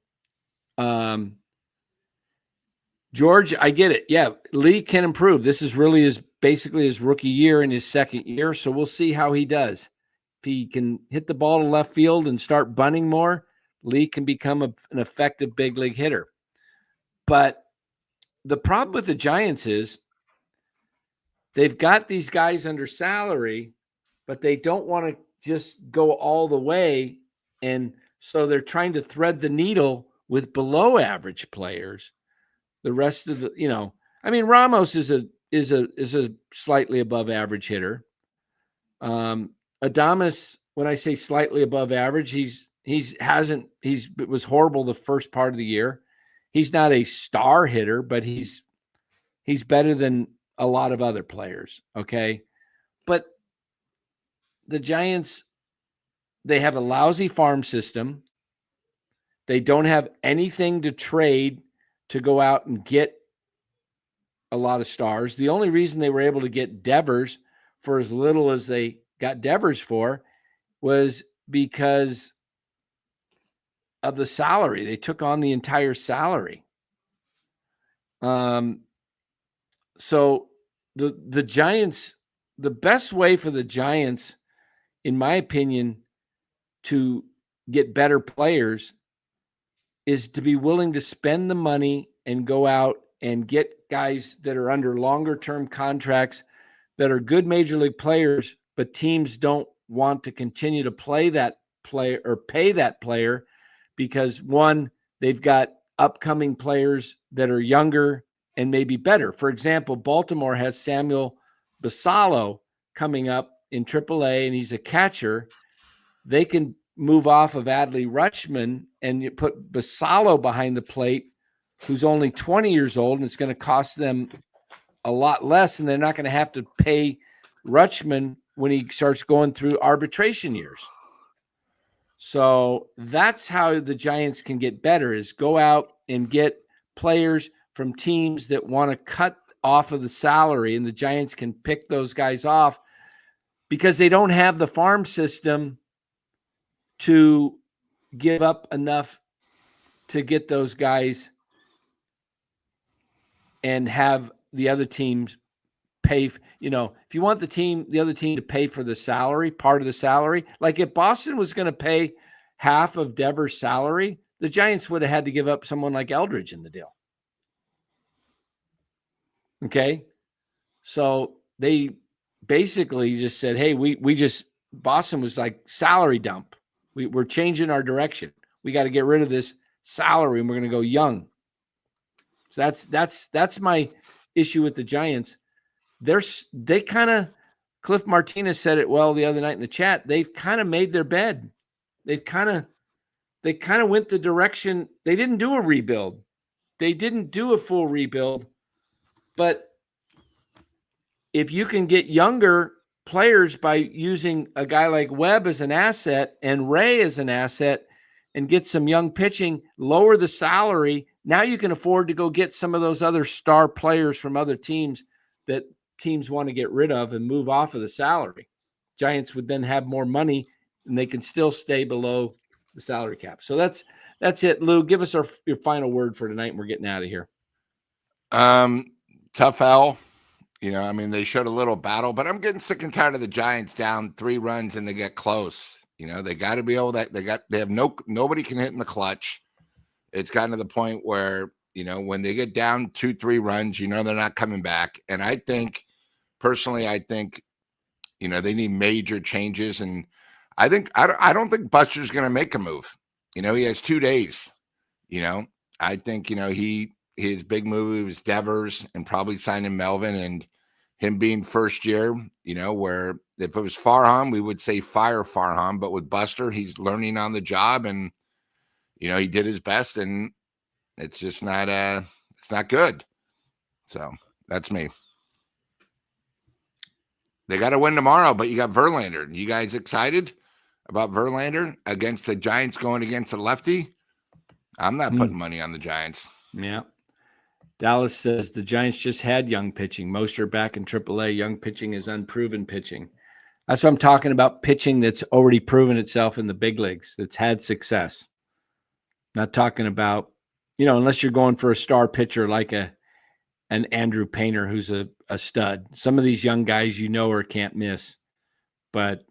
George, I get it. Yeah, Lee can improve. This is really basically his rookie year and his second year. So we'll see how he does. If he can hit the ball to left field and start bunting more, Lee can become an effective big league hitter. But the problem with the Giants is they've got these guys under salary, but they don't want to just go all the way. And so they're trying to thread the needle with below average players. The rest of the, Ramos is a slightly above average hitter. Adames, when I say slightly above average, he was horrible the first part of the year. He's not a star hitter, but he's better than a lot of other players. Okay. But the Giants, they have a lousy farm system. They don't have anything to trade to go out and get a lot of stars. The only reason they were able to get Devers for as little as they got Devers for was because of the salary. They took on the entire salary. So the Giants, the best way for the Giants, in my opinion, to get better players is to be willing to spend the money and go out and get guys that are under longer term contracts that are good major league players, but teams don't want to continue to play that player or pay that player because, one, they've got upcoming players that are younger and maybe better. For example, Baltimore has Samuel Basallo coming up in AAA, and he's a catcher. They can move off of Adley Rutschman and you put Basallo behind the plate, who's only 20 years old, and it's going to cost them a lot less, and they're not going to have to pay Rutschman when he starts going through arbitration years. So that's how the Giants can get better, is go out and get players from teams that want to cut off of the salary, and the Giants can pick those guys off because they don't have the farm system to give up enough to get those guys and have the other teams pay. If you want the other team to pay for the salary, part of the salary, like if Boston was going to pay half of Devers' salary, the Giants would have had to give up someone like Eldridge in the deal. Okay. So they basically just said, hey, Boston was like salary dump. We're changing our direction. We got to get rid of this salary and we're going to go young. So that's my issue with the Giants. They kind of, Cliff Martinez said it well the other night in the chat. They've kind of made their bed. They kind of went the direction. They didn't do a rebuild. They didn't do a full rebuild. But if you can get younger players by using a guy like Webb as an asset and Ray as an asset and get some young pitching, lower the salary, now you can afford to go get some of those other star players from other teams that teams want to get rid of and move off of the salary. Giants would then have more money and they can still stay below the salary cap. So that's it. Lou, give us your final word for tonight and we're getting out of here. Tough L. They showed a little battle, but I'm getting sick and tired of the Giants down 3 runs and they get close. They got to be able to, they have nobody can hit in the clutch. It's gotten to the point where, when they get down 2-3 runs, they're not coming back. And I think, personally, they need major changes. And I don't think Buster's going to make a move. He has 2 days. I think, his big move was Devers and probably signing Melvin and him being first year, where if it was Farhan, we would say fire Farhan. But with Buster, he's learning on the job and, he did his best and it's just not, it's not good. So that's me. They got to win tomorrow, but you got Verlander. You guys excited about Verlander against the Giants going against a lefty? I'm not putting money on the Giants. Yeah. Dallas says the Giants just had young pitching. Most are back in AAA. Young pitching is unproven pitching. That's what I'm talking about, pitching that's already proven itself in the big leagues, that's had success. Not talking about, unless you're going for a star pitcher like an Andrew Painter who's a stud. Some of these young guys or can't miss. But,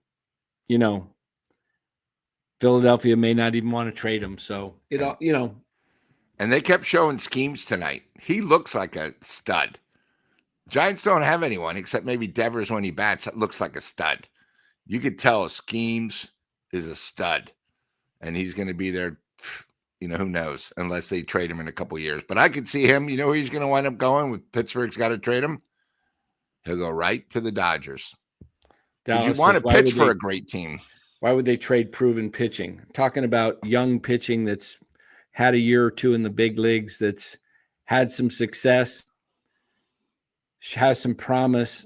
Philadelphia may not even want to trade him. So, And they kept showing schemes tonight. He looks like a stud. Giants don't have anyone except maybe Devers when he bats that looks like a stud. You could tell Schemes is a stud. And he's going to be there, who knows, unless they trade him in a couple of years. But I could see him, where he's going to wind up going with Pittsburgh's got to trade him. He'll go right to the Dodgers. Because you want to pitch for a great team. Why would they trade proven pitching? I'm talking about young pitching that's had a year or two in the big leagues, that's had some success, has some promise.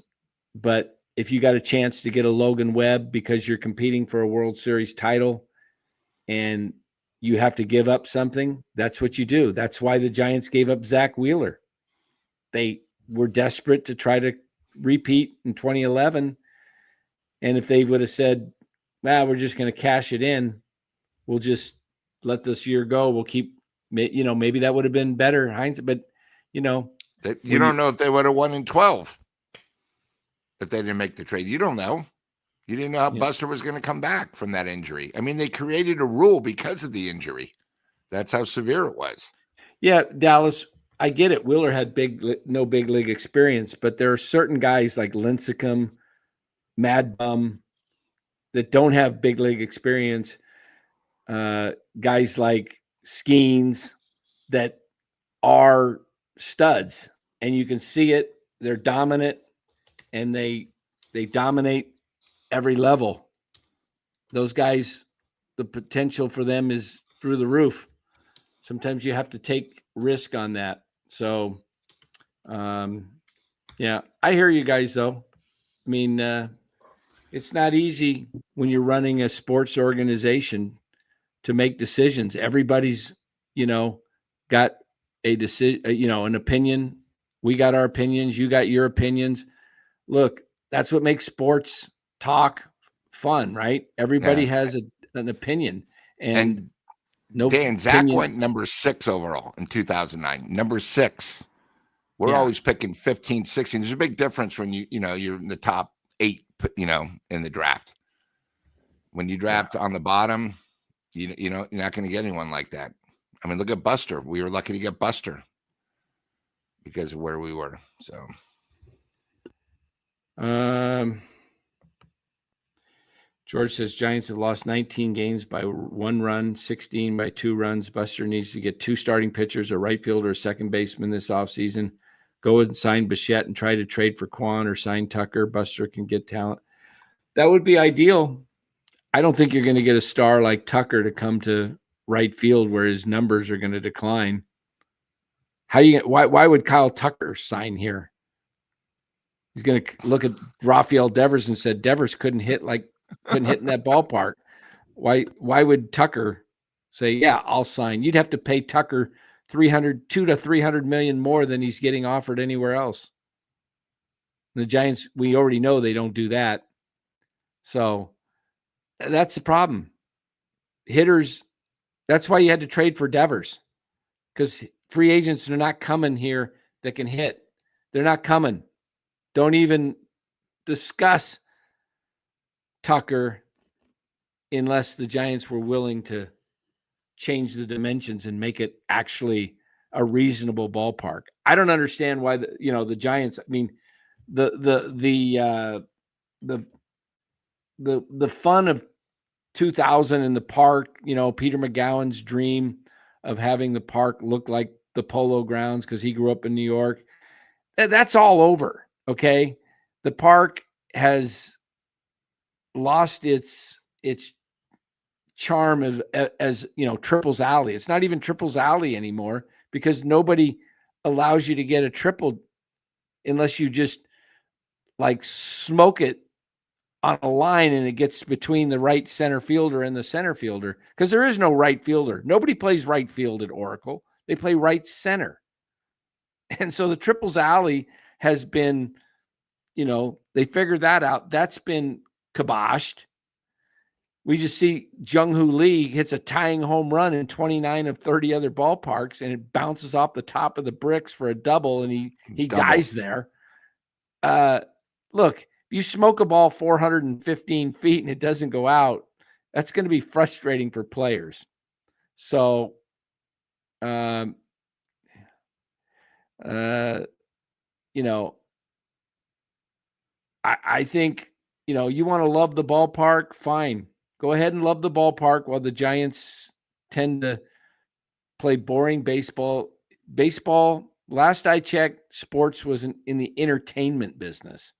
But if you got a chance to get a Logan Webb because you're competing for a World Series title and you have to give up something, that's what you do. That's why the Giants gave up Zach Wheeler. They were desperate to try to repeat in 2011. And if they would have said, we're just going to cash it in, we'll just let this year go, we'll keep, maybe that would have been better hindsight. But, you don't know if they would have won in 12 if they didn't make the trade. You don't know. You didn't know how Buster was going to come back from that injury. I mean, they created a rule because of the injury. That's how severe it was. Yeah, Dallas, I get it. Wheeler had no big league experience, but there are certain guys like Lincecum, Mad Bum, that don't have big league experience. Guys like Skeens that are studs, and you can see it. They're dominant, and they dominate every level. Those guys, the potential for them is through the roof. Sometimes you have to take risk on that. So, I hear you guys though. I mean, it's not easy when you're running a sports organization to make decisions. Everybody's, got a decision, an opinion. We got our opinions. You got your opinions. Look, that's what makes sports talk fun, right? Everybody has an opinion, and no. Dan, Zach went number 6 overall in 2009. Number 6. We're always picking 15, 16. There's a big difference when you're in the top 8, in the draft. When you draft on the bottom, you're not going to get anyone like that. I mean, look at Buster. We were lucky to get Buster because of where we were. So, George says Giants have lost 19 games by 1 run, 16 by 2 runs. Buster needs to get 2 starting pitchers, a right fielder, a second baseman this offseason. Go and sign Bichette and try to trade for Quan or sign Tucker. Buster can get talent. That would be ideal. I don't think you're going to get a star like Tucker to come to right field where his numbers are going to decline. Why would Kyle Tucker sign here? He's going to look at Rafael Devers and said Devers couldn't hit in that ballpark. Why would Tucker say, yeah, I'll sign? You'd have to pay Tucker $200 to $300 million more than he's getting offered anywhere else. The Giants, we already know they don't do that. So that's the problem. Hitters, that's why you had to trade for Devers, because free agents are not coming here that can hit. They're not coming. Don't even discuss Tucker unless the Giants were willing to change the dimensions and make it actually a reasonable ballpark. I don't understand why the Giants, I mean, the fun of 2000 in the park, Peter McGowan's dream of having the park look like the Polo Grounds because he grew up in New York. That's all over. Okay. The park has lost its charm as Triples Alley. It's not even Triples Alley anymore because nobody allows you to get a triple unless you just like smoke it on a line and it gets between the right center fielder and the center fielder, because there is no right fielder. Nobody plays right field at Oracle. They play right center. And so the triples alley has been, they figured that out. That's been kiboshed. We just see Jung-Hoo Lee hits a tying home run in 29 of 30 other ballparks, and it bounces off the top of the bricks for a double, and he dies there. Look, you smoke a ball 415 feet and it doesn't go out, that's going to be frustrating for players. So, I think, you want to love the ballpark, fine. Go ahead and love the ballpark while the Giants tend to play boring baseball. Baseball, last I checked, sports was in the entertainment business.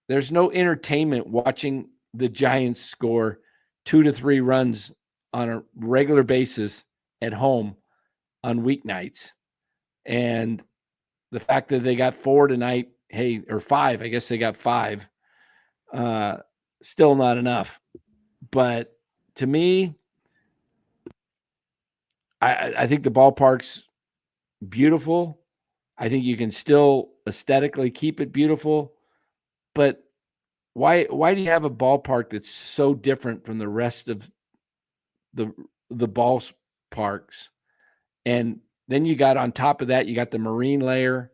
There's no entertainment watching the Giants score 2 to 3 runs on a regular basis at home on weeknights. And the fact that they got 4 tonight, or 5, I guess they got 5, still not enough. But to me, I think the ballpark's beautiful. I think you can still aesthetically keep it beautiful. But why do you have a ballpark that's so different from the rest of the ballparks? And then you got on top of that, you got the marine layer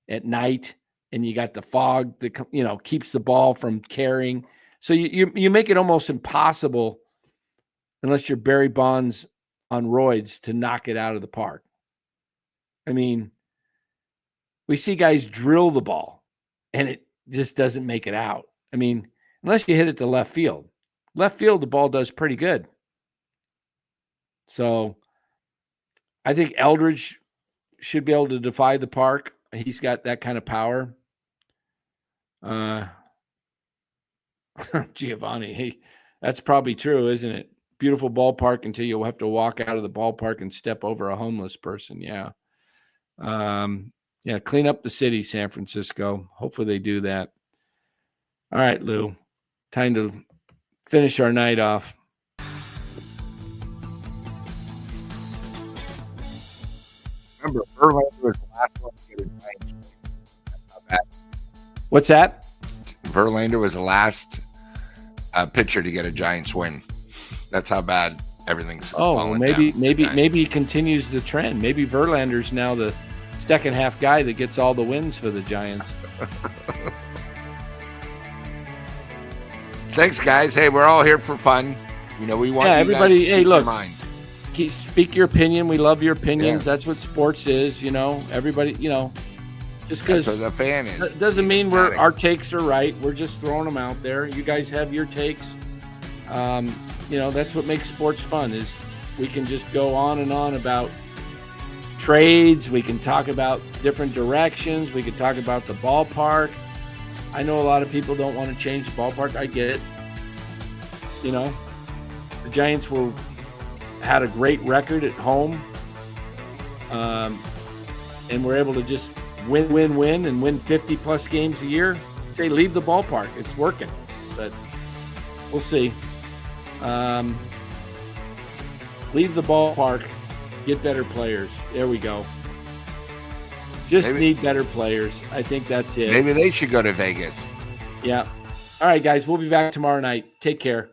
at night, and you got the fog that keeps the ball from carrying. So you make it almost impossible, unless you're Barry Bonds on roids, to knock it out of the park. I mean, we see guys drill the ball, and it just doesn't make it out. I mean, unless you hit it to left field. Left field, the ball does pretty good. So I think Eldridge should be able to defy the park. He's got that kind of power. Giovanni, that's probably true, isn't it? Beautiful ballpark until you'll have to walk out of the ballpark and step over a homeless person. Yeah. Clean up the city, San Francisco. Hopefully they do that. All right, Lou, time to finish our night off. Remember, Verlander was the last one to get a Giants win. That's how bad. What's that? Verlander was the last pitcher to get a Giants win. That's how bad everything's falling down. Maybe he continues the trend. Maybe Verlander's now the second half guy that gets all the wins for the Giants. Thanks, guys. Hey, we're all here for fun. We want everybody. You guys to hey, look, your mind. Speak your opinion. We love your opinions. Yeah. That's what sports is. Everybody. Just because the fan is doesn't mean our takes are right. We're just throwing them out there. You guys have your takes. That's what makes sports fun. Is we can just go on and on about trades. We can talk about different directions. We can talk about the ballpark. I know a lot of people don't want to change the ballpark. I get it. The Giants had a great record at home, and we're able to just win and win 50-plus games a year. Say, leave the ballpark. It's working, but we'll see. Leave the ballpark. Get better players. There we go. Need better players. I think that's it. Maybe they should go to Vegas. Yeah. All right, guys. We'll be back tomorrow night. Take care.